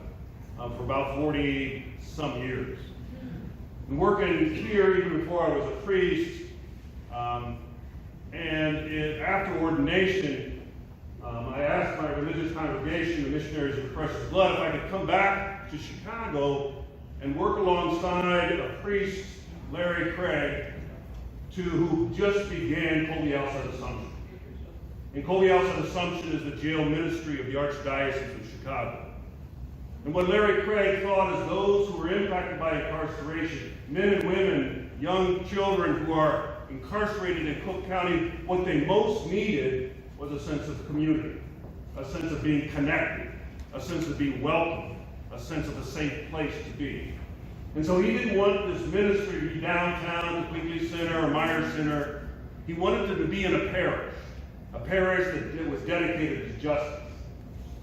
for about 40-some years. Been working here even before I was a priest. After ordination, I asked my religious congregation, the Missionaries of the Precious Blood, if I could come back to Chicago and work alongside a priest, Larry Craig, who just began Colby Outside Assumption. And Colby Outside Assumption is the jail ministry of the Archdiocese of Chicago. And what Larry Craig thought is those who were impacted by incarceration, men and women, young children who are incarcerated in Cook County, what they most needed was a sense of community, a sense of being connected, a sense of being welcome, a sense of a safe place to be. And so he didn't want this ministry to be downtown at the Quigley Center or Myers Center. He wanted it to be in a parish that was dedicated to justice.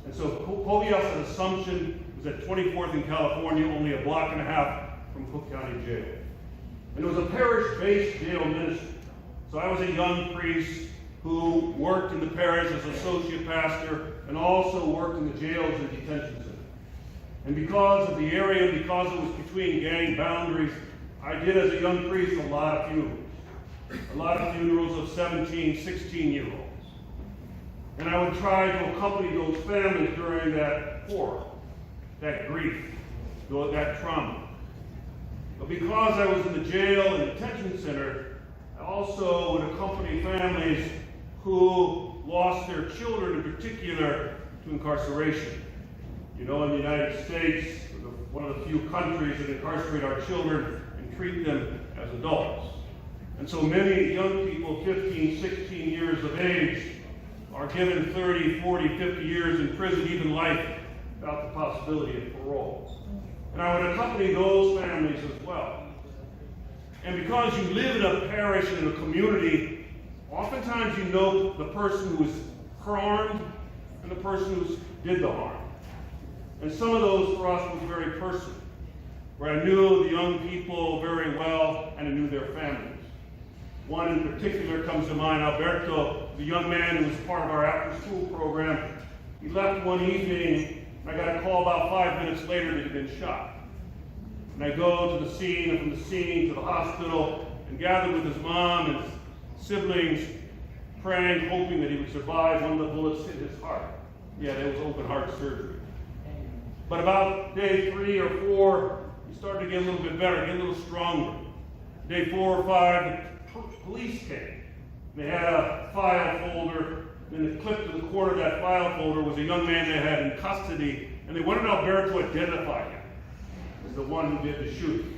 And so Kovias' Assumption was at 24th in California, only a block and a half from Cook County Jail. And it was a parish-based jail ministry. So I was a young priest who worked in the parish as associate pastor and also worked in the jails and detention centers. And because of the area, because it was between gang boundaries, I did as a young priest a lot of funerals. A lot of funerals of 17, 16-year-olds. And I would try to accompany those families during that horror, that grief, that trauma. But because I was in the jail and detention center, I also would accompany families who lost their children in particular to incarceration. You know, in the United States, we're one of the few countries that incarcerate our children and treat them as adults. And so many young people, 15, 16 years of age, are given 30, 40, 50 years in prison, even life, without the possibility of parole. And I would accompany those families as well. And because you live in a parish and in a community, oftentimes you know the person who was harmed and the person who did the harm. And some of those for us was very personal, where I knew the young people very well and I knew their families. One in particular comes to mind, Alberto, the young man who was part of our after-school program. He left one evening, and I got a call about 5 minutes later that he'd been shot. And I go to the scene, and from the scene to the hospital, and gather with his mom and his siblings, praying, hoping that he would survive. One of the bullets hit his heart. Yeah, it was open heart surgery. But about day 3 or 4, he started to get a little bit better, get a little stronger. Day 4 or 5, the police came. They had a file folder, and the clip to the corner of that file folder was a young man they had in custody, and they wanted Alberto to identify him as the one who did the shooting.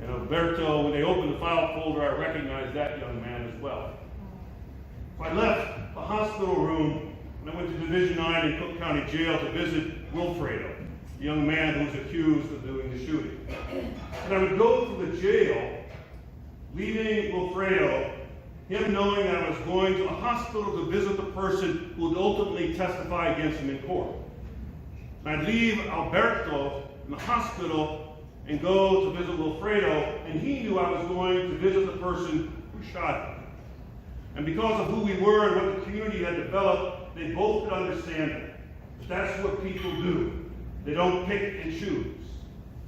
And Alberto, when they opened the file folder, I recognized that young man as well. So I left the hospital room, and I went to Division 9 in Cook County Jail to visit Wilfredo, the young man who was accused of doing the shooting. And I would go to the jail, leaving Wilfredo, him knowing that I was going to a hospital to visit the person who would ultimately testify against him in court. And I'd leave Alberto in the hospital and go to visit Wilfredo, and he knew I was going to visit the person who shot him. And because of who we were and what the community had developed, they both could understand it. That's what people do. They don't pick and choose.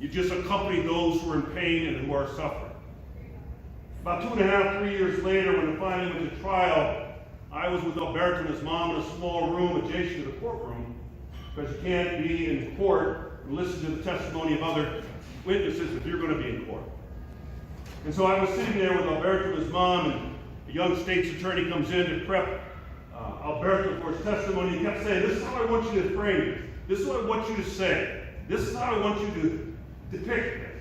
You just accompany those who are in pain and who are suffering. About 2.5, 3 years later, when it finally went to trial, I was with Alberto and his mom in a small room adjacent to the courtroom, because you can't be in court and listen to the testimony of other witnesses if you're going to be in court. And so I was sitting there with Alberto and his mom, and a young state's attorney comes in to prep Alberto for his testimony. He kept saying, "This is how I want you to frame it. This is what I want you to say. This is how I want you to depict this.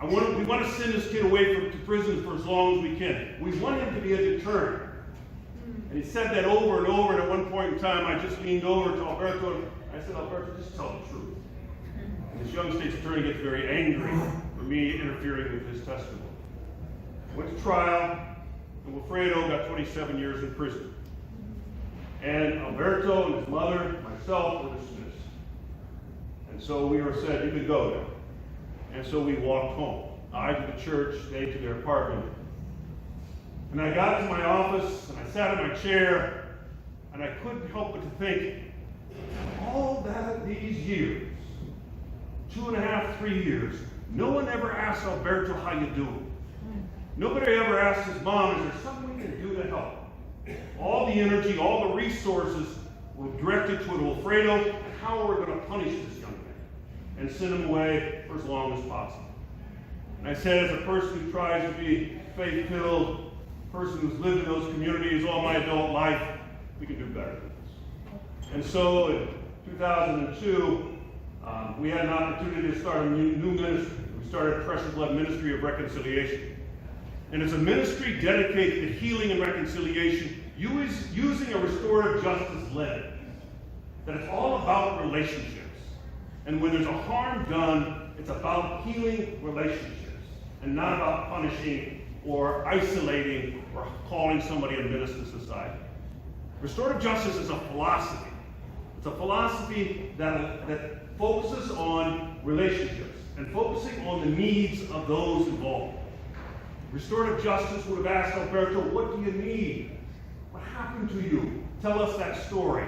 We want to send this kid away to prison for as long as we can. We want him to be a deterrent." And he said that over and over, and at one point in time, I just leaned over to Alberto, and I said, "Alberto, just tell the truth." And this young state's attorney gets very angry for me interfering with his testimony. Went to trial, and Wilfredo got 27 years in prison. And Alberto and his mother, myself, were dismissed. And so we were said, "You can go now." And so we walked home. I to the church, they to their apartment. And I got to my office, and I sat in my chair, and I couldn't help but to think, all these years, 2.5, 3 years, no one ever asked Alberto how you doing. Nobody ever asked his mom, "Is there something we can do to help?" All the energy, all the resources were directed toward Wilfredo and how we're going to punish this young man and send him away for as long as possible. And I said, as a person who tries to be faith-filled, person who's lived in those communities all my adult life, we can do better than this. And so in 2002, we had an opportunity to start a new ministry. We started Precious Blood Ministry of Reconciliation. And it's a ministry dedicated to healing and reconciliation, using a restorative justice lens. that it's all about relationships. And when there's a harm done, it's about healing relationships and not about punishing or isolating or calling somebody a menace to society. Restorative justice is a philosophy. It's a philosophy that focuses on relationships and focusing on the needs of those involved. Restorative justice would have asked Alberto, what do you need? What happened to you? Tell us that story,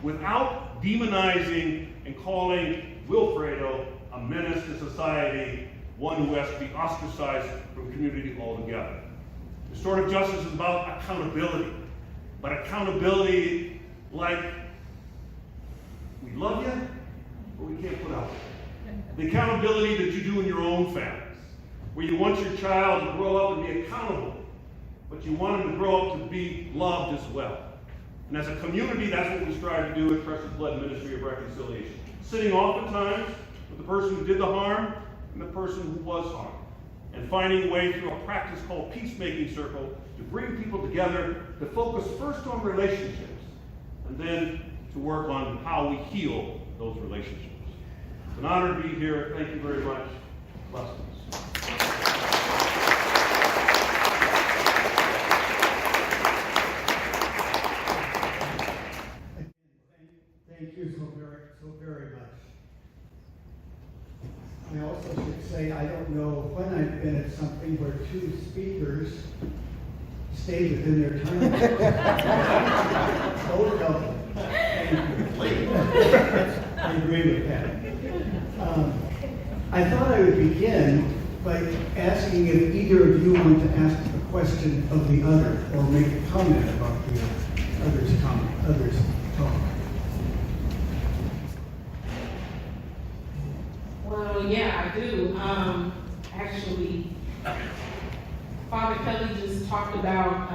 without demonizing and calling Wilfredo a menace to society, one who has to be ostracized from community altogether. Restorative justice is about accountability, but accountability like we love you, but we can't put out. The accountability that you do in your own families, where you want your child to grow up and be accountable, but you want him to grow up to be loved as well. And as a community, that's what we strive to do at Precious Blood Ministry of Reconciliation. Sitting oftentimes with the person who did the harm and the person who was harmed, and finding a way through a practice called peacemaking circle to bring people together to focus first on relationships and then to work on how we heal those relationships. It's an honor to be here. Thank you very much. Blessings. Thank you so very much. I also should say, I don't know when I've been at something where two speakers stay within their time. Both of them. I agree with that. I thought I would begin by asking if either of you want to ask a question of the other or make a comment about the other's comment, others' talk. Well, yeah, I do. Actually, Father Kelly just talked about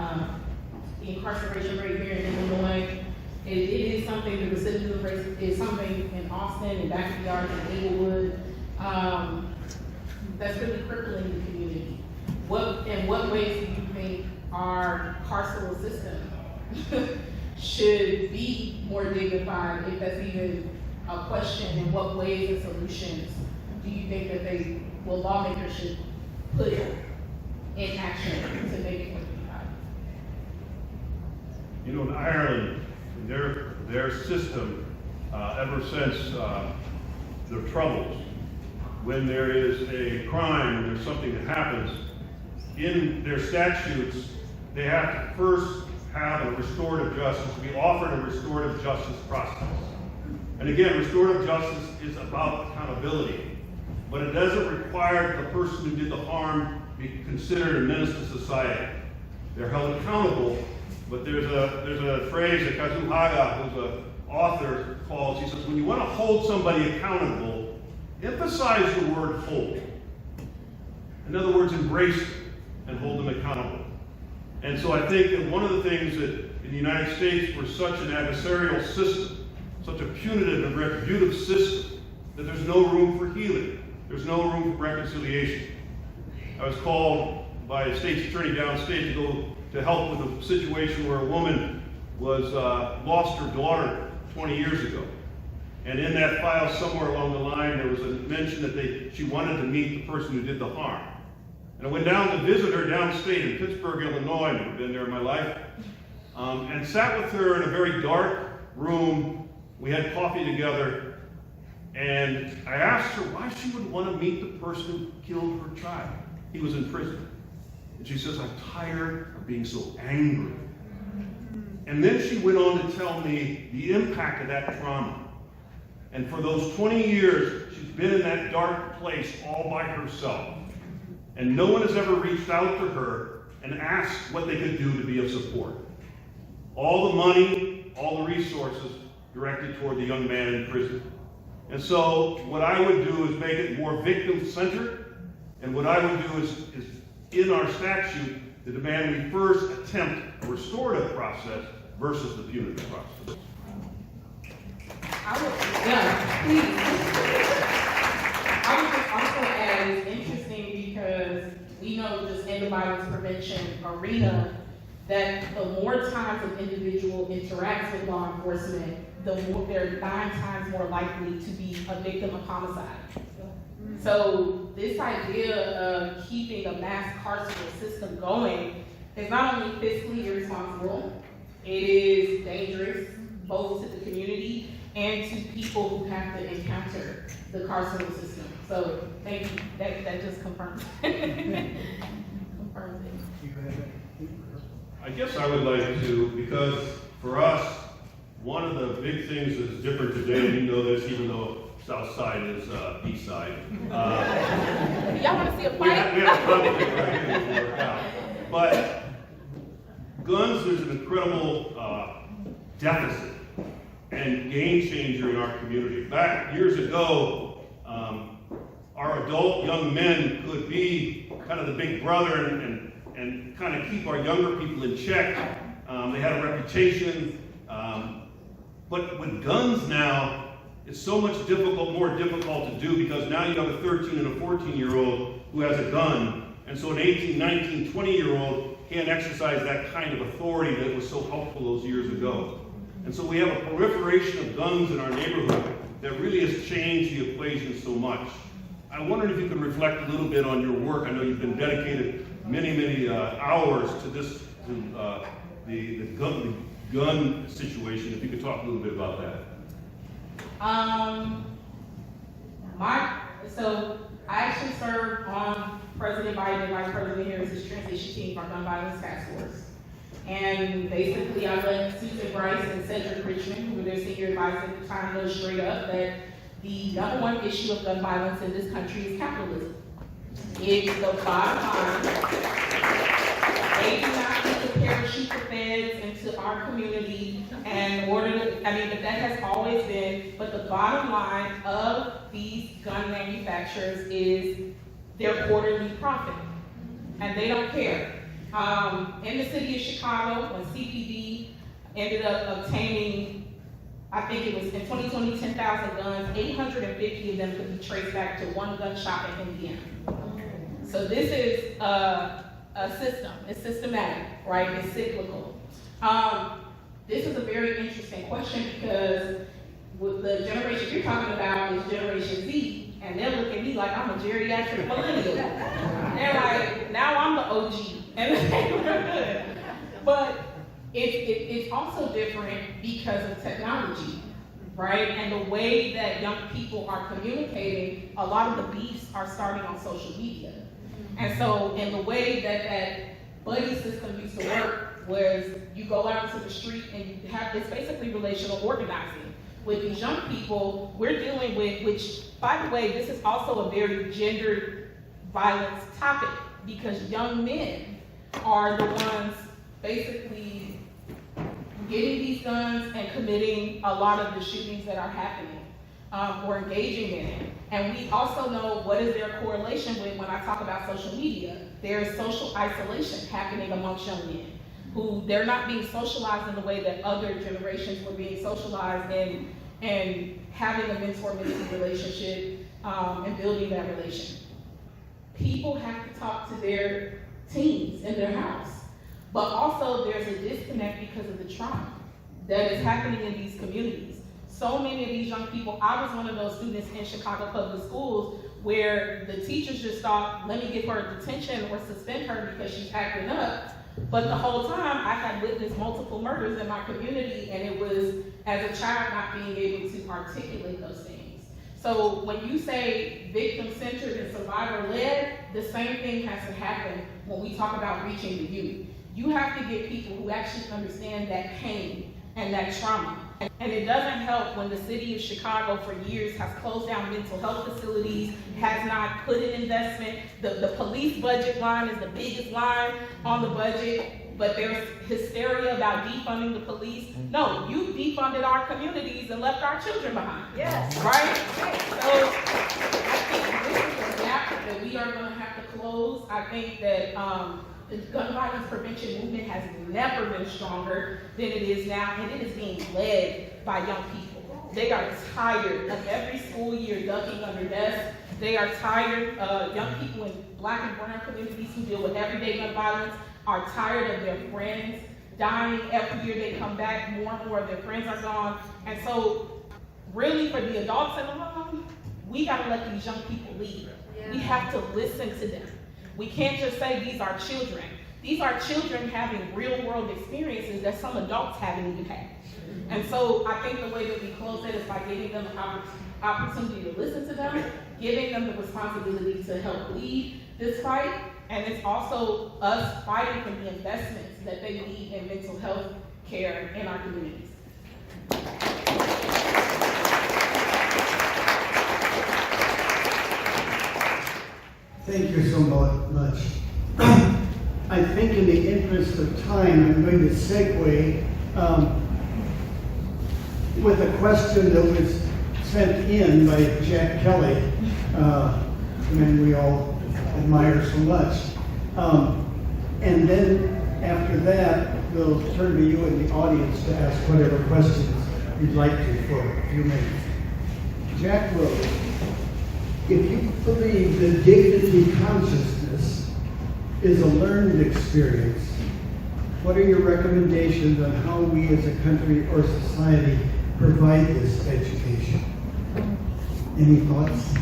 the incarceration rate here in Illinois. It is something, the recidivism rate is something in Austin and backyard in Inglewood that's really crippling the community. In what ways do you think our carceral system should be more dignified, if that's even a question? In what ways and solutions do you think that lawmakers should put in action to make it more dignified? You know, in Ireland, their system, ever since the Troubles, when there is a crime, when there's something that happens, in their statutes, they have to first have a restorative justice, be offered a restorative justice process. And again, restorative justice is about accountability, but it doesn't require the person who did the harm be considered a menace to society. They're held accountable, but there's a phrase that Kazuhaga, who's an author, calls, he says, when you want to hold somebody accountable, emphasize the word hold. In other words, embrace them and hold them accountable. And so I think that one of the things that in the United States, we're such an adversarial system, such a punitive and retributive system, that there's no room for healing. There's no room for reconciliation. I was called by a state's attorney downstate to go to help with a situation where a woman was lost her daughter 20 years ago. And in that file, somewhere along the line, there was a mention that she wanted to meet the person who did the harm. And I went down to visit her downstate in Pittsburgh, Illinois. I've never been there in my life. And sat with her in a very dark room. We had coffee together. And I asked her why she would want to meet the person who killed her child. He was in prison. And she says, I'm tired of being so angry. And then she went on to tell me the impact of that trauma. And for those 20 years, she's been in that dark place all by herself. And no one has ever reached out to her and asked what they could do to be of support. All the money, all the resources directed toward the young man in prison. And so what I would do is make it more victim-centered. And what I would do is in our statute to demand we first attempt a restorative process versus the punitive process. I would just also add, it's interesting because we know just in the violence prevention arena that the more times an individual interacts with law enforcement, they're 9 times more likely to be a victim of homicide. So this idea of keeping a mass carceral system going is not only fiscally irresponsible, it is dangerous both to the community and to people who have to encounter the carceral system. So thank you, that just confirms. Confirms it. I guess I would like to, because for us, one of the big things that is different today, and you know this even though South Side is East Side. Y'all want to see a We fight? have a conflict right here to work out. But guns, there's an incredible deficit and game changer in our community. Back years ago, our adult young men could be kind of the big brother and kind of keep our younger people in check. They had a reputation. But with guns now, it's so much more difficult to do because now you have a 13 and a 14-year-old who has a gun. And so an 18, 19, 20-year-old can't exercise that kind of authority that was so helpful those years ago. And so we have a proliferation of guns in our neighborhood that really has changed the equation so much. I wondered if you could reflect a little bit on your work. I know you've been dedicated many hours to this, to the gun situation. If you could talk a little bit about that. So I actually served on President Biden and Vice President Harris's transition team for our gun violence task force. And basically I let Susan Bryce and Cedric Richmond, who were their senior advisors at the time, know straight up that the number one issue of gun violence in this country is capitalism. It's the bottom line. They do not need to parachute the feds into our community and order to, but that has always been, but the bottom line of these gun manufacturers is their quarterly profit. And they don't care. In the city of Chicago, when CPD ended up obtaining, I think it was in 2020, 10,000 guns, 850 of them could be traced back to one gun shop in Indiana. So this is a system, it's systematic, right? It's cyclical. This is a very interesting question because with the generation you're talking about is Generation Z, and they're looking at me like I'm a geriatric millennial. They're like, now I'm the OG, and they're good. But it's also different because of technology, right? And the way that young people are communicating, a lot of the beefs are starting on social media. And so in the way that buddy system used to work was you go out into the street and you have this basically relational organizing. With these young people, we're dealing with, which, by the way, this is also a very gendered violence topic because young men are the ones basically getting these guns and committing a lot of the shootings that are happening or engaging in it. And we also know what is their correlation with when I talk about social media. There is social isolation happening amongst young men who they're not being socialized in the way that other generations were being socialized and having a mentor-mentee relationship and building that relation. People have to talk to their teens in their house, but also there's a disconnect because of the trauma that is happening in these communities. So many of these young people, I was one of those students in Chicago public schools where the teachers just thought, let me give her detention or suspend her because she's acting up. But the whole time I had witnessed multiple murders in my community, and it was as a child not being able to articulate those things. So when you say victim-centered and survivor-led, the same thing has to happen when we talk about reaching the youth. You have to get people who actually understand that pain and that trauma. And it doesn't help when the city of Chicago for years has closed down mental health facilities, has not put in investment. The police budget line is the biggest line on the budget, but there's hysteria about defunding the police. No, you defunded our communities and left our children behind. Yes. Right? So I think this is a gap that we are going to have to close. I think that the gun violence prevention movement has never been stronger than it is now, and it is being led by young people. They are tired of every school year ducking under desks. They are tired, young people in Black and brown communities who deal with everyday gun violence are tired of their friends dying. Every year they come back, more and more of their friends are gone. And so really for the adults in the room, we gotta let these young people lead. We have to listen to them. We can't just say these are children. These are children having real world experiences that some adults haven't even had. And so I think the way that we close it is by giving them an opportunity to listen to them, giving them the responsibility to help lead this fight, and it's also us fighting for the investments that they need in mental health care in our communities. Thank you so much. I think in the interest of time, I'm going to segue with a question that was sent in by Jack Kelly, a man we all admire so much. And then after that, we'll turn to you in the audience to ask whatever questions you'd like to for a few minutes. Jack wrote, if you believe that dignity consciousness is a learned experience, what are your recommendations on how we as a country or society provide this education? Any thoughts?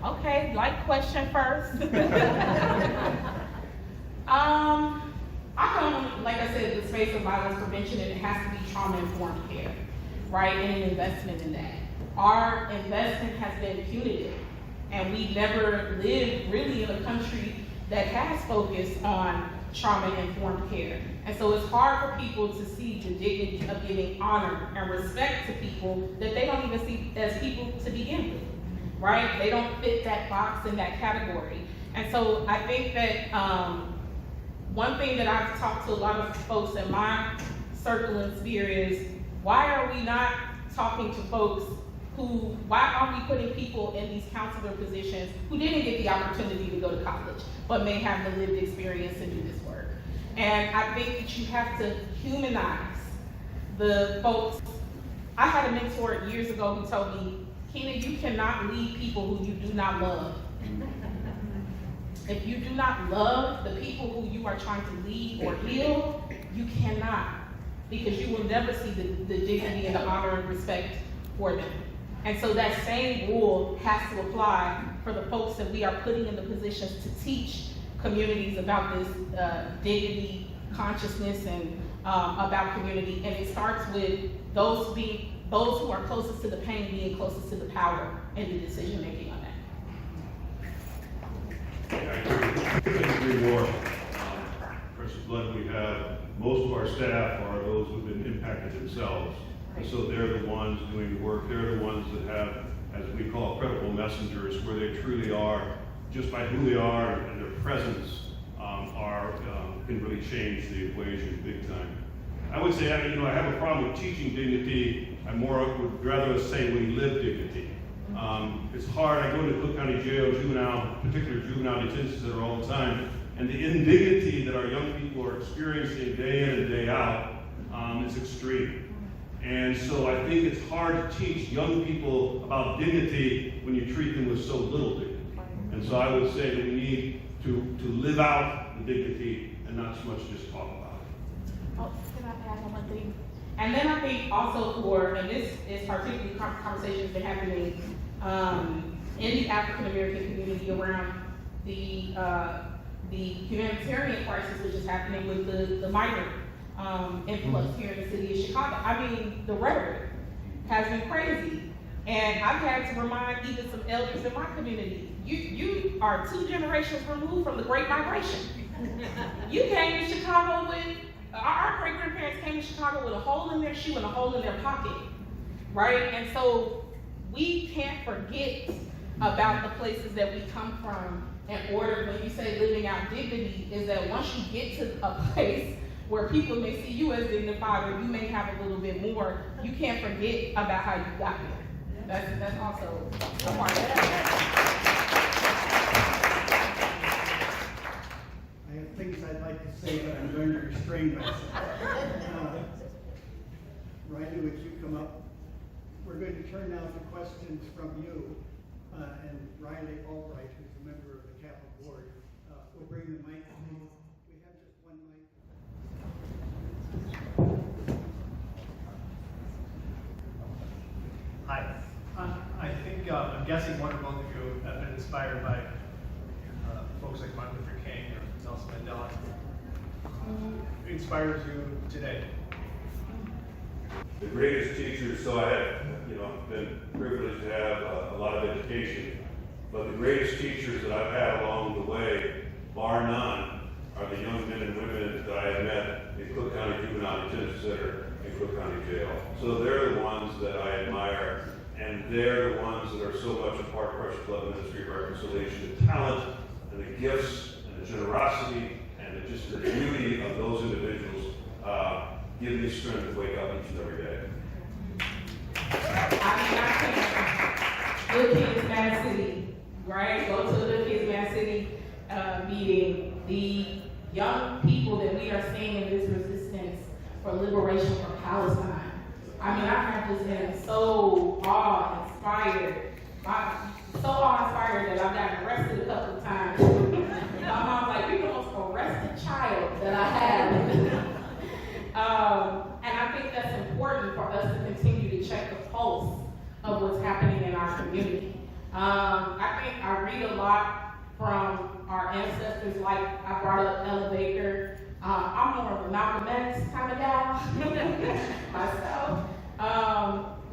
Okay, like question first. I come, like I said, the space of violence prevention, and it has to be trauma-informed care, right? And an investment in that. Our investment has been punitive, and we never lived really in a country that has focused on trauma-informed care. And so it's hard for people to see the dignity of giving honor and respect to people that they don't even see as people to begin with, right? They don't fit that box in that category. And so I think that one thing that I've talked to a lot of folks in my circle and sphere is, why are we not talking to folks why are we putting people in these counselor positions who didn't get the opportunity to go to college, but may have the lived experience to do this work? And I think that you have to humanize the folks. I had a mentor years ago who told me, Kina, you cannot lead people who you do not love. If you do not love the people who you are trying to lead or heal, you cannot, because you will never see the dignity and the honor and respect for them. And so that same rule has to apply for the folks that we are putting in the positions to teach communities about this dignity, consciousness, and about community. And it starts with those who are closest to the pain being closest to the power and the decision making on that. I couldn't agree more. Precious blood, we have, most of our staff are those who've been impacted themselves. And so they're the ones doing the work. They're the ones that have, as we call, credible messengers, where they truly are, just by who they are and their presence, can really change the equation big time. I would say, I have a problem with teaching dignity. I would rather say we live dignity. It's hard. I go to Cook County Jail, particular juvenile detention center all the time, and the indignity that our young people are experiencing day in and day out is extreme. And so I think it's hard to teach young people about dignity when you treat them with so little dignity. And so I would say that we need to live out the dignity and not so much just talk about it. Oh, can I add one more thing? And then I think also and this is particularly conversations that are happening in the African American community around the humanitarian crisis which is happening with the migrant influx here in the city of Chicago. I mean, the rhetoric has been crazy. And I've had to remind even some elders in my community, you are 2 generations removed from the Great Migration. You came to Chicago with, our great-grandparents came to Chicago with a hole in their shoe and a hole in their pocket, right? And so we can't forget about the places that we come from in order, when you say living out dignity, is that once you get to a place where people may see you as dignified or you may have a little bit more, you can't forget about how you got there. That's also a part of that. I have things I'd like to say, but I'm going to restrain myself. Riley, would you come up? We're going to turn now to questions from you. And Riley Albright, who's a member of the Capitol Board, will bring the mic. We have just one mic. guessing one or both of you have been inspired by folks like Martin Luther King or Nelson Mandela. Who inspires you today? The greatest teachers, so I have, been privileged to have a lot of education, but the greatest teachers that I've had along the way, bar none, are the young men and women that I have met in Cook County Juvenile Detention Center and Cook County Jail. So they're the ones that I admire, and they're the ones that are so much a part of Precious Blood Ministry of Reconciliation. The talent and the gifts and the generosity and just the beauty of those individuals give me strength to wake up each and every day. I Good Kids Man City, right? Go to the Good Kids Man City meeting. The young people that we are seeing in this resistance for liberation for Palestine. I mean, I have just been so awe-inspired. So awe-inspired that I've gotten arrested a couple of times. My mom's like, you're the most arrested child that I have. And I think that's important for us to continue to check the pulse of what's happening in our community. I think I read a lot from our ancestors, like I brought up Ella Baker. I'm more of a Malcolm X kind of gal myself.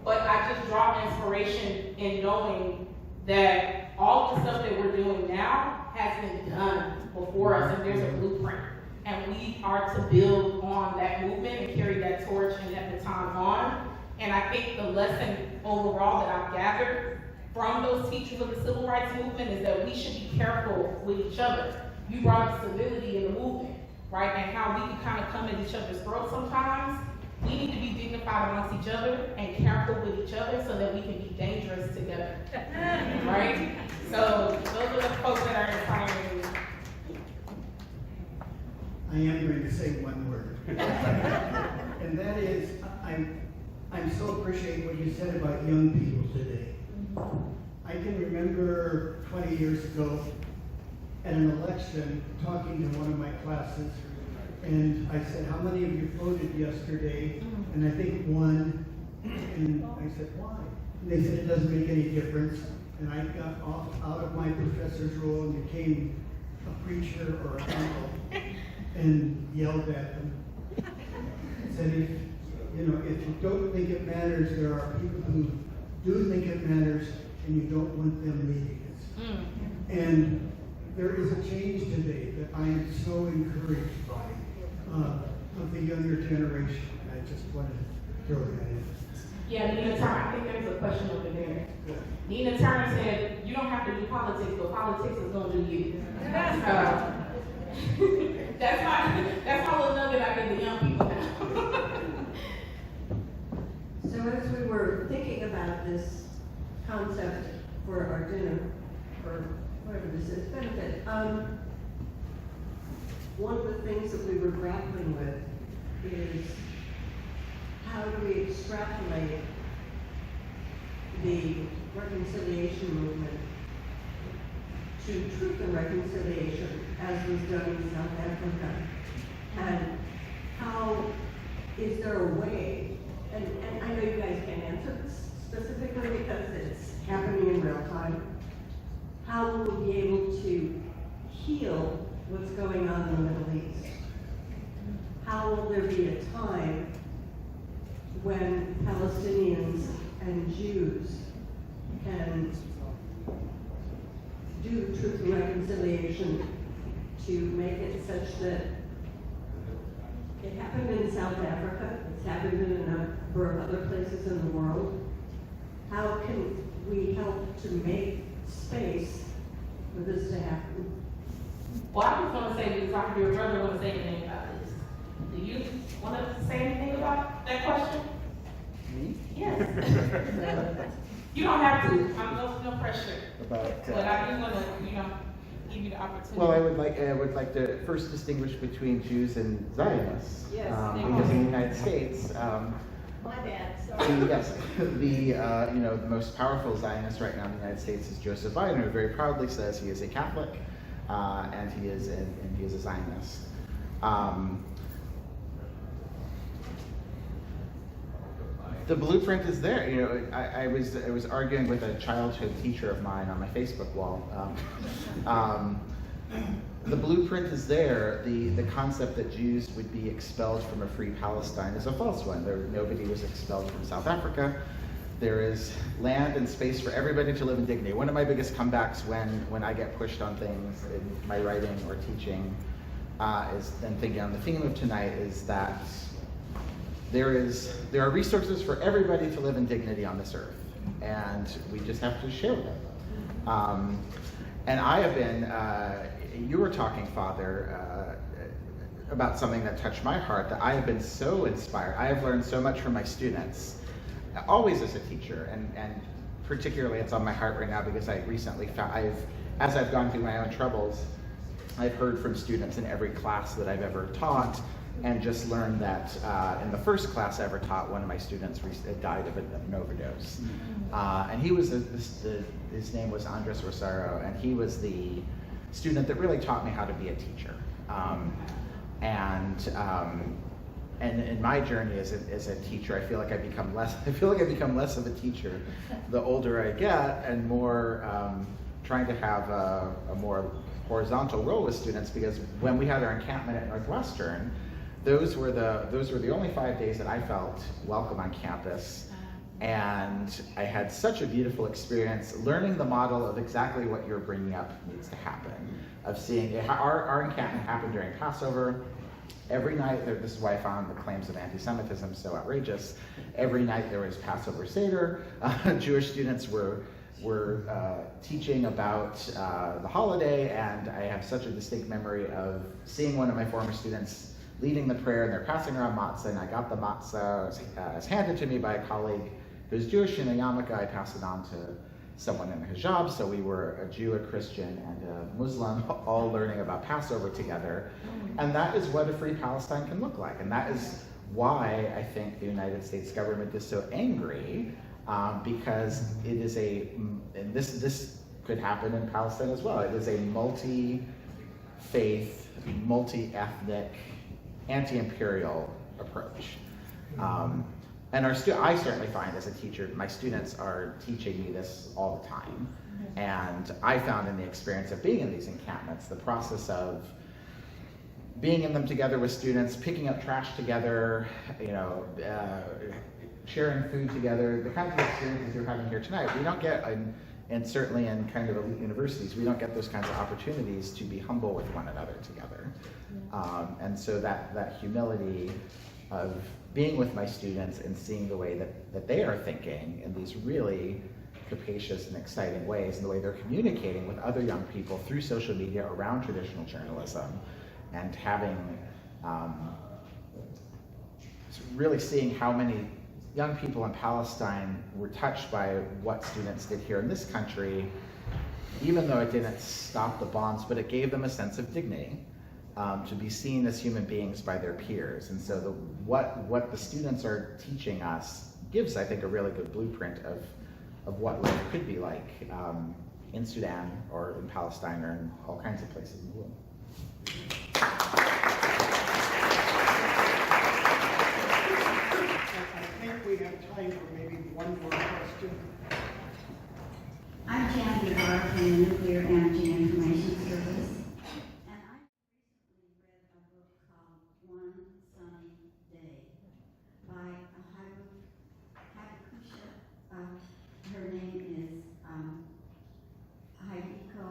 But I just draw inspiration in knowing that all the stuff that we're doing now has been done before us, and there's a blueprint. And we are to build on that movement and carry that torch and that baton on. And I think the lesson overall that I've gathered from those teachers of the civil rights movement is that we should be careful with each other. You brought up civility in the movement, right? And how we can kind of come at each other's throats sometimes. We need to be dignified amongst each other and careful with each other so that we can be dangerous together, right? So those are the folks that are inspiring me. I am going to say one word. And that is, I'm so appreciating what you said about young people today. I can remember 20 years ago at an election talking to one of my classes, and I said, how many of you voted yesterday? And I think one, and I said, why? And they said, it doesn't make any difference. And I got out of my professor's role and became a preacher or an uncle and yelled at them. Said, if you don't think it matters, there are people who do think it matters, and you don't want them leading us. And there is a change today that I am so encouraged by of the younger generation. I just want to throw that in. Yeah, Nina Turner, I think there's a question over there. Nina Turner said, you don't have to do politics, but politics is going to do you. That's my little nugget I give the young people now. So as we were thinking about this concept for our dinner, or whatever this is, benefit, one of the things that we were grappling with is how do we extrapolate the reconciliation movement to truth and reconciliation as was done in South Africa? And how is there a way, and I know you guys can't answer this specifically because it's happening in real time, how will we be able to heal what's going on in the Middle East? How will there be a time when Palestinians and Jews can do truth and reconciliation to make it such that it happened in South Africa, it's happened in a number of other places in the world. How can we help to make space for this to happen? Well, I just want to say, because I heard your brother want to say anything about this. Do you want to say anything about that question? Me? Yes. You don't have to. I'm no pressure. About, but I do want to, give you the opportunity. well, I would like to first distinguish between Jews and Zionists. Yes, because in the United States, My bad, sorry. yes, the most powerful Zionist right now in the United States is Joseph Biden, who very proudly says he is a Catholic, and he is a Zionist. The blueprint is there. You know, I was arguing with a childhood teacher of mine on my Facebook wall. The blueprint is there. The concept that Jews would be expelled from a free Palestine is a false one. Nobody was expelled from South Africa. There is land and space for everybody to live in dignity. One of my biggest comebacks when I get pushed on things in my writing or teaching and thinking on the theme of tonight is that there are resources for everybody to live in dignity on this earth, and we just have to share them. And I have been, you were talking, Father, about something that touched my heart, that I have been so inspired. I have learned so much from my students, always as a teacher, and particularly it's on my heart right now because I recently found, as I've gone through my own troubles, I've heard from students in every class that I've ever taught, and just learned that in the first class I ever taught, one of my students died of an overdose. And he was, his name was Andres Rosario, and he was the student that really taught me how to be a teacher. And in my journey as a teacher, I feel like I become less of a teacher the older I get, and more trying to have a more horizontal role with students, because when we had our encampment at Northwestern, those were the only 5 days that I felt welcome on campus. And I had such a beautiful experience learning the model of exactly what you're bringing up needs to happen, of seeing our encampment happened during Passover. Every night, this is why I found the claims of anti-Semitism so outrageous. Every night there was Passover Seder. Jewish students were teaching about the holiday, and I have such a distinct memory of seeing one of my former students leading the prayer, and they're passing around matzah, and I got the matzah. It was handed to me by a colleague who's Jewish in a yarmulke. I passed it on to someone in a hijab, so we were a Jew, a Christian, and a Muslim all learning about Passover together. And that is what a free Palestine can look like, and that is why I think the United States government is so angry, because it is and this could happen in Palestine as well. It is a multi-faith, multi-ethnic, anti-imperial approach. And I certainly find as a teacher, my students are teaching me this all the time. And I found in the experience of being in these encampments, the process of being in them together with students, picking up trash together, sharing food together, the kinds of experiences you're having here tonight, we don't get, and certainly in kind of elite universities, we don't get those kinds of opportunities to be humble with one another together. And so that humility of being with my students and seeing the way that they are thinking in these really capacious and exciting ways, and the way they're communicating with other young people through social media around traditional journalism, and having, really seeing how many young people in Palestine were touched by what students did here in this country, even though it didn't stop the bonds, but it gave them a sense of dignity. To be seen as human beings by their peers. And so what the students are teaching us gives, I think, a really good blueprint of what life could be like in Sudan or in Palestine or in all kinds of places in the world. I think we have time for maybe one more question. I'm Jan Duvar from the Nuclear Energy Information Service. Her name is Heiko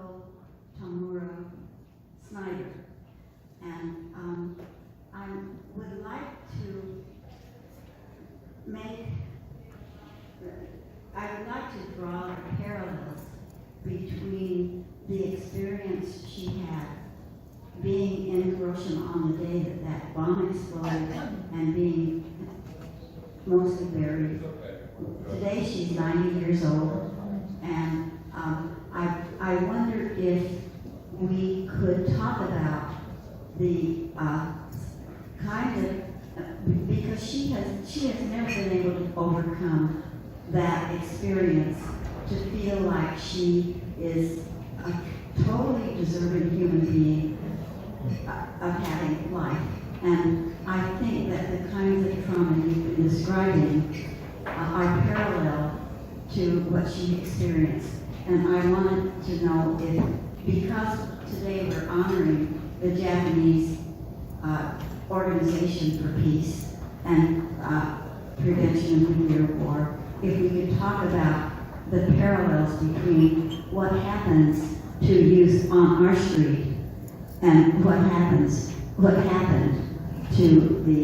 Tamura Snyder, and I would like to draw the parallels between the experience she had being in Hiroshima on the day that bomb exploded and being mostly buried. Today she's 90 years old, and I wonder if we could talk about the kind of, because she has never been able to overcome that experience, to feel like she is a totally deserving human being of having life. And I think that the kinds of trauma you've been describing are parallel to what she experienced. And I wanted to know if, because today we're honoring the Japanese Organization for Peace and Prevention of Nuclear War, if we could talk about the parallels between what happens to youth on our street and what happened to the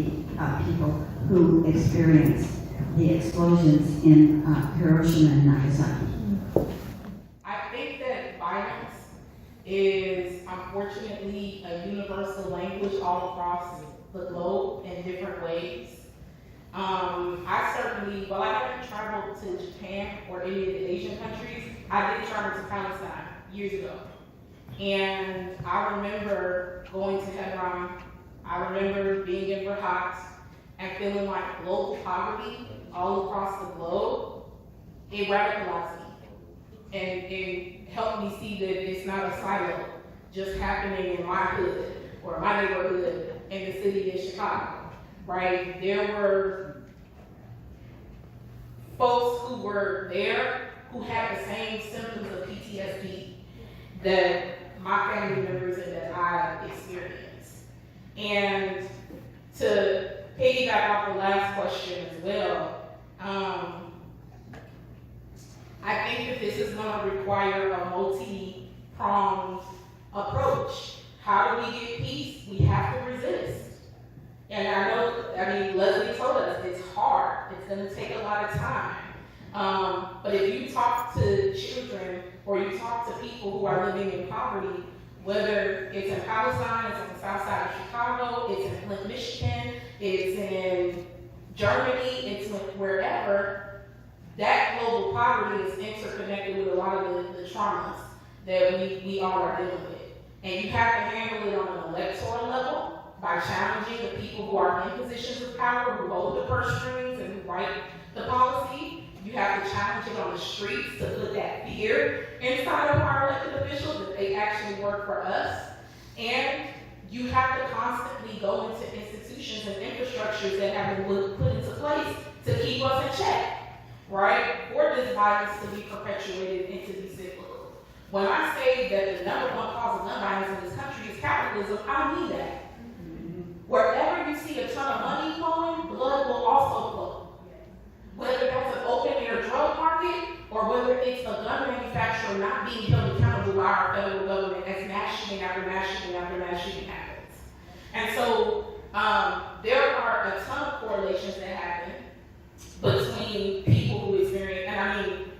people who experienced the explosions in Hiroshima and Nagasaki. I think that violence is unfortunately a universal language all across the globe in different ways. I certainly, while I haven't traveled to Japan or any of the Asian countries, I did travel to Palestine years ago. And I remember going to Hebron, I remember being in Rahat and feeling like global poverty all across the globe. It radicalized me and helped me see that it's not a silo just happening in my hood or my neighborhood in the city of Chicago, right? There were folks who were there who had the same symptoms of PTSD that my family members and that I experienced. And to piggyback off the last question as well, I think that this is going to require a multi-pronged approach. How do we get peace? We have to resist. And Leslie told us it's hard. It's going to take a lot of time. But if you talk to children or you talk to people who are living in poverty, whether it's in Palestine, it's on the south side of Chicago, it's in Flint, Michigan, it's in Germany, it's wherever, that global poverty is interconnected with a lot of the traumas that we all are dealing with. And you have to handle it on an electoral level by challenging the people who are in positions of power, who hold the purse strings and who write the policy. You have to challenge it on the streets to put that fear inside of our elected officials that they actually work for us. And you have to constantly go into institutions and infrastructures that have been put into place to keep us in check, right? For this violence to be perpetuated and to be cyclical. When I say that the number one cause of gun violence in this country is capitalism, I mean that. Wherever you see a ton of money flowing, blood will also flow. Whether that's an open air drug market or whether it's a gun manufacturer not being held accountable by our federal government as mass shooting after mass shooting after mass shooting happens. And so there are a ton of correlations that happen between people who experience, and I mean,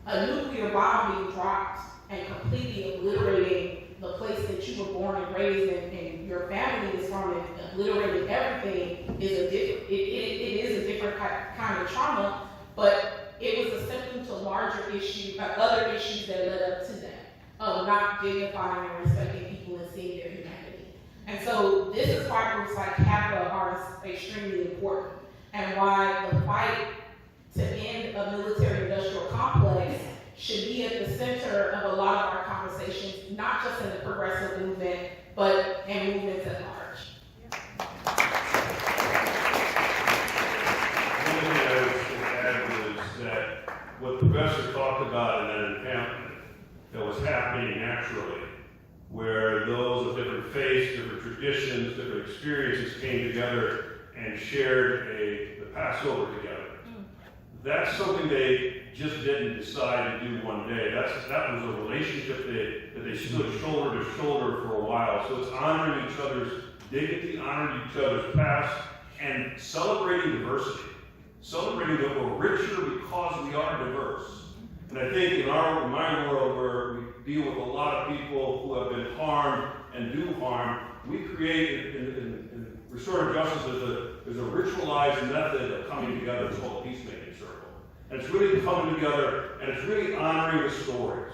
a nuclear bomb being dropped and completely obliterating the place that you were born and raised and your family is from, and obliterating everything is it is a different kind of trauma, but it was a symptom to larger issues, other issues that led up to that, of not dignifying and respecting people and seeing their humanity. And so this is why groups like CAPA are extremely important, and why the fight to end a military-industrial complex should be at the center of a lot of our conversations, not just in the progressive movement, but in movements at large. One thing I would add was that what the professor talked about in that encampment that was happening naturally, where those of different faiths, different traditions, different experiences came together and shared the Passover together. That's something they just didn't decide to do one day. That was a relationship that they stood shoulder to shoulder for a while. So it's honoring each other's dignity, honoring each other's past, and celebrating diversity. Celebrating that we're richer because we are diverse. And I think in my world, where we deal with a lot of people who have been harmed and do harm, we create in restorative justice there's a ritualized method of coming together. It's called a peacemaking circle. And it's really coming together, and it's really honoring the stories.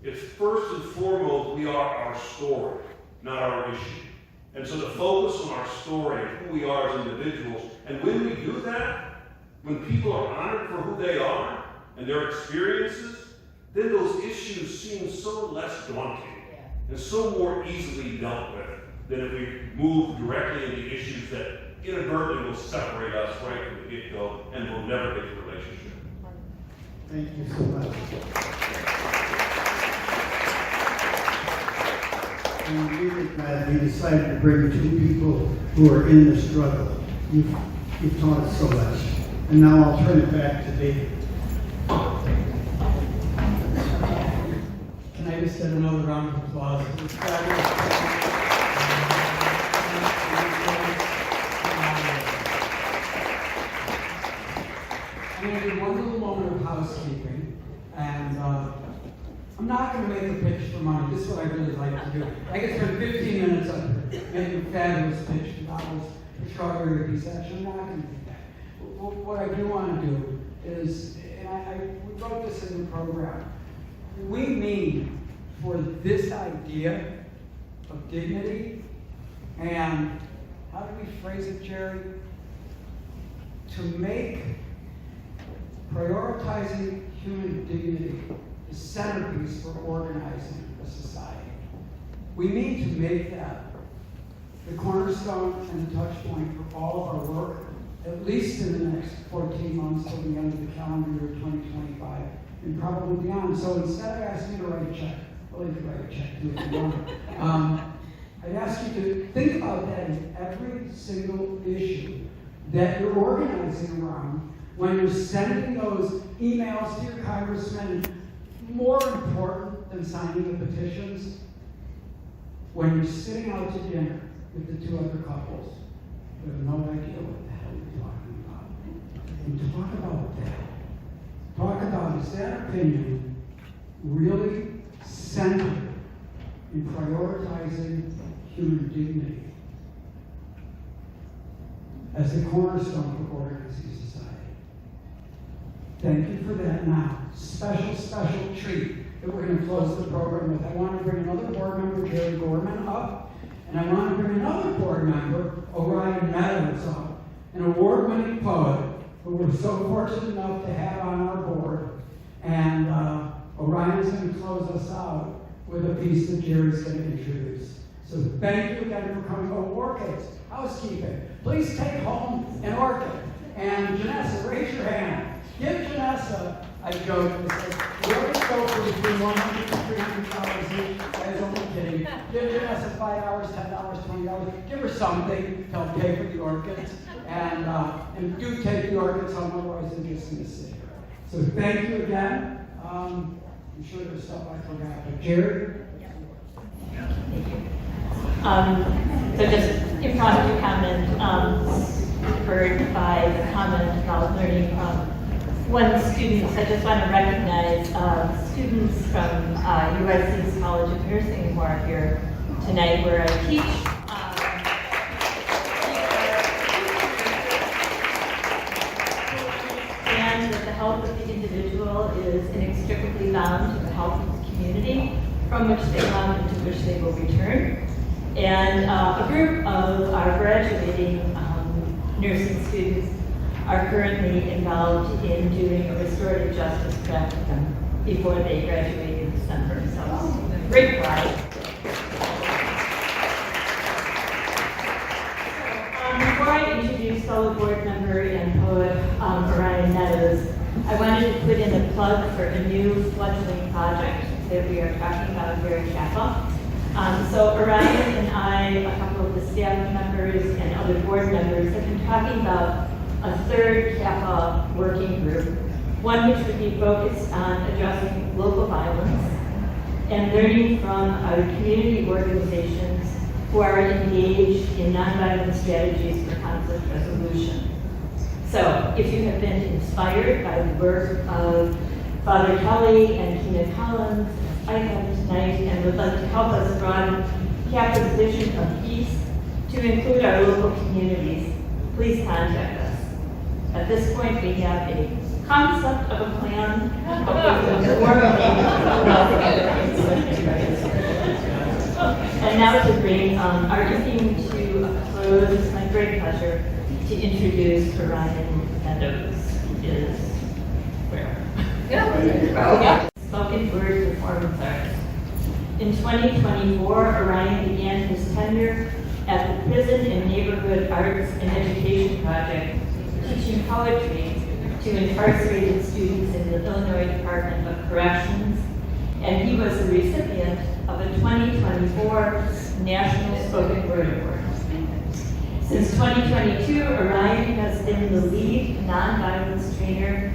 It's first and foremost, we are our story, not our issue. And so to focus on our story and who we are as individuals, and when we do that, when people are honored for who they are and their experiences, then those issues seem so less daunting and so more easily dealt with than if we move directly into issues that inadvertently will separate us right from the get-go, and we'll never get the relationship. Thank you so much. I'm really glad we decided to bring two people who are in the struggle. You've taught us so much. And now I'll turn it back to David. Can I just get another round of applause? It's fabulous. I'm going to do one little moment of housekeeping, and I'm not going to make a pitch for money. This is what I really like to do. I can spend 15 minutes up here making a fabulous pitch for dollars for strawberry review section. I'm not going to do that. What I do want to do is, and we wrote this in the program, we need for this idea of dignity, and how do we phrase it, Jerry? To make prioritizing human dignity the centerpiece for organizing a society. We need to make that the cornerstone and the touch point for all of our work, at least in the next 14 months till the end of the calendar year 2025, and probably beyond. So instead of asking you to write a check, well, you can write a check too if you want. I'd ask you to think about that in every single issue that you're organizing around when you're sending those emails to your congressman. More important than signing the petitions, when you're sitting out to dinner with the two other couples who have no idea what the hell you're talking about. And talk about that. Talk about, is that opinion really centered in prioritizing human dignity as the cornerstone for organizing society? Thank you for that. Now, special treat that we're going to close the program with. I want to bring another board member, Jerry Gorman, up, and I want to bring another board member, Orion Meadows, up, an award-winning poet who we're so fortunate enough to have on our board. And Orion's going to close us out with a piece that Jerry's going to introduce. So thank you again for coming. Oh, orchids, housekeeping. Please take home an orchid. And Janessa, raise your hand. Give Janessa, I joke, and say, we always go for between $100 and $300 each. I was only kidding. Give Janessa $5, $10, $20. Give her something to help pay for the orchids. And do take the orchids home, otherwise they're just going to sit here. So thank you again. I'm sure there's stuff I forgot, but Jerry? So just impromptu comment, spurred by the comment about learning from one student. I just want to recognize students from USC's College of Nursing who are here tonight, where I teach. And that the health of the individual is inextricably bound to the health of the community from which they come and to which they will return. And a group of our graduating nursing students are currently involved in doing a restorative justice practicum before they graduate in December. So, great pride. Before I introduce fellow board member and poet Orion Meadows, I wanted to put in a plug for a new fledgling project that we are talking about here at Kappa. So Orion and I, a couple of the staff members and other board members have been talking about a third Kappa working group, one which would be focused on addressing local violence and learning from our community organizations who are engaged in nonviolent strategies for conflict resolution. So if you have been inspired by the work of Father Kelly and Kina Collins, I have tonight, and would like to help us broaden Kappa's vision of peace to include our local communities, please contact us. At this point, we have a concept of a plan, and now to bring our evening to a close, it's my great pleasure to introduce Orion Meadows. He is where? Spoken word performance arts. In 2024, Orion began his tenure at the citizen and neighborhood arts and education project teaching poetry to incarcerated students in the Illinois Department of Corrections, and he was the recipient of a 2024 National Spoken Word Award. Since 2022, Orion has been the lead nonviolence trainer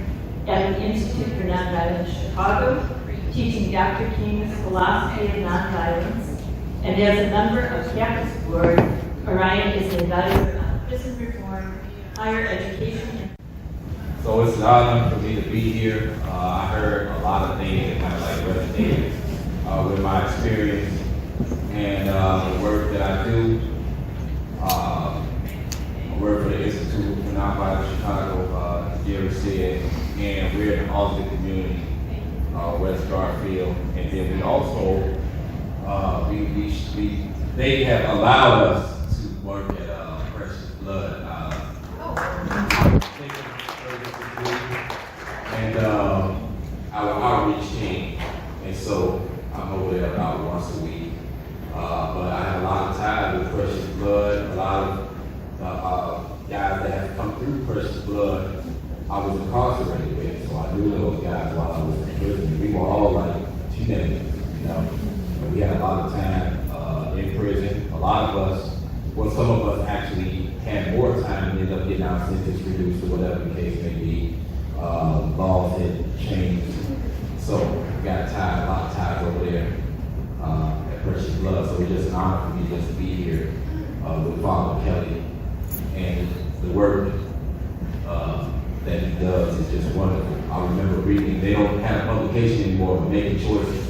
at the Institute for Nonviolence Chicago, teaching Dr. King's philosophy of nonviolence, and as a member of Campus Board, Orion is an advisor on prison reform, higher education. So it's an honor for me to be here. I heard a lot of things that kind of like resonated with my experience and the work that I do. I work for the Institute for Nonviolence Chicago, as Jerry said, and we're in the Austin community, West Garfield, and then we also, they have allowed us to work at Precious Blood. And our outreach team, and so I'm over there about once a week. But I have a lot of ties with Precious Blood, a lot of guys that have come through Precious Blood I was incarcerated with, so I knew those guys while I was in prison. We were all like teenagers, you know. And we had a lot of time in prison. A lot of us, well, some of us actually had more time and ended up getting our sentence reduced or whatever the case may be. Laws had changed, so we got a lot of ties over there at Precious Blood. So it's just an honor for me just to be here with Father Kelly, and the work that he does is just wonderful. I remember reading, they don't have a publication anymore, but Making Choices.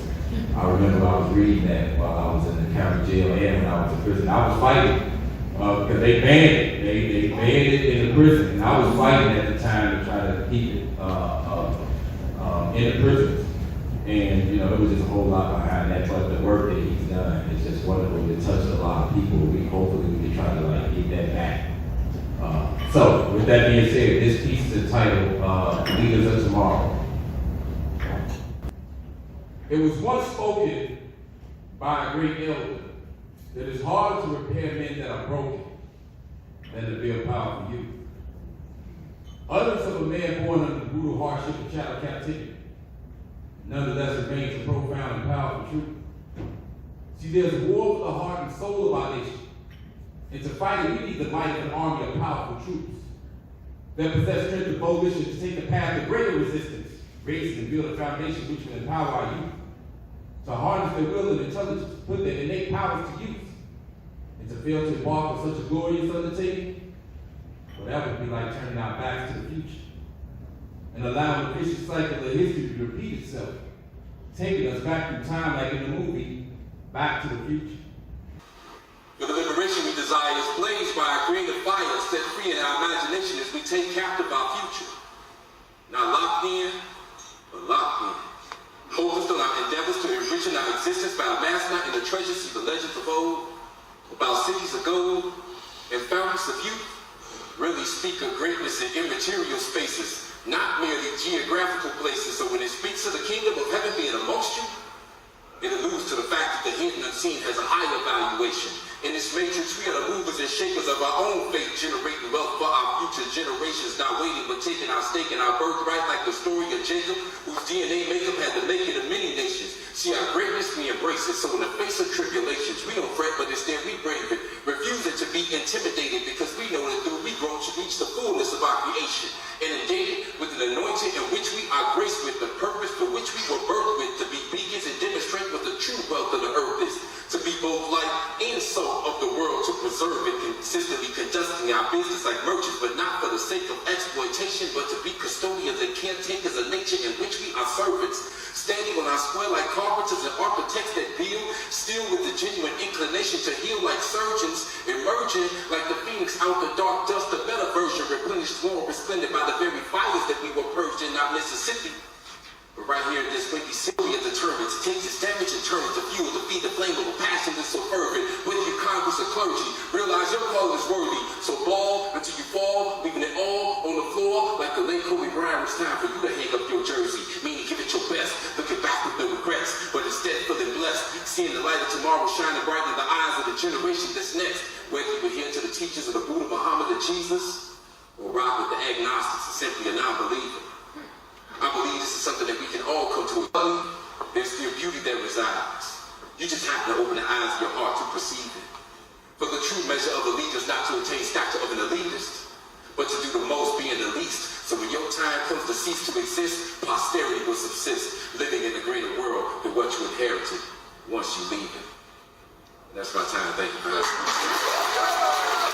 I remember I was reading that while I was in the county jail and when I was in prison. I was fighting because they banned it. They banned it in the prison, and I was fighting at the time to try to keep it in the prisons. And you know, there was just a whole lot behind that, but the work that he's done is just wonderful. It touched a lot of people. Hopefully we can try to like get that back. So with that being said, this piece is entitled Leaders of Tomorrow. It was once spoken by a great elder that it's harder to repair men that are broken than to build powerful youth. Utterance of a man born under the brutal hardship of child captivity nonetheless remains a profound and powerful truth. See, there's a war for the heart and soul of our nation. And to fight it, we need the might of an army of powerful troops that possess strength and volition to take the path of greater resistance, raise and build a foundation which will empower our youth, to harness their will and intelligence, to put their innate powers to use, and to fail to embark on such a glorious undertaking, well, that would be like turning our backs to the future and allowing the vicious cycle of history to repeat itself, taking us back through time like in the movie Back to the Future. The liberation we desire is blazed by our creative fire, set free in our imagination as we take captive our future. Not locked in, but locked in. Focused on our endeavors to enrich our existence by amassing in the treasures of the legends of old, about cities of gold and fountains of youth, really speak of greatness in immaterial spaces, not merely geographical places. So when it speaks of the kingdom of heaven being amongst you, it alludes to the fact that the hidden unseen has a higher valuation. In this matrix, we are the movers and shakers of our own fate, generating wealth for our future generations, not waiting but taking our stake in our birthright, like the story of Jacob, whose DNA makeup had the making of many nations. See our greatness, we embrace it. So in the face of tribulations, we don't fret, but instead we brave it, refusing to be intimidated, because we know that through we grow to reach the fullness of our creation, inundated with an anointing in which we are graced with the purpose for which we were birthed with, to be beacons and demonstrate what the true wealth of the earth is, to be both light and salt of the world, to preserve it, consistently conducting our business like merchants, but not for the sake of exploitation, but to be custodians and caretakers of nature in which we are servants, standing on our square like carpenters and architects that build, still with the genuine inclination to heal like surgeons, emerging like the phoenix out the dark dust, a better version, replenished, more resplendent by the very fires that we were purged in our Mississippi. But right here in this windy city, it determines, it takes its damage and turns to fuel to feed the flame of a passion that's so fervent. With your Congress of clergy, realize your call is worthy. So ball until you fall, leaving it all on the floor like the late Kobe Bryant. It's time for you to hang up your jersey, meaning give it your best, looking back with no regrets, but instead feeling blessed, seeing the light of tomorrow shining bright in the eyes of the generation that's next. Whether you were here teachings of the Buddha, Muhammad, or Jesus, or rock with the agnostics or simply a non-believer. I believe this is something that we can all come to. There's still beauty that resides. You just have to open the eyes of your heart to perceive it. For the true measure of a leader is not to attain stature of an elitist, but to do the most being the least. So when your time comes to cease to exist, posterity will subsist, living in a greater world than what you inherited once you leave it. That's my time. Thank you for listening.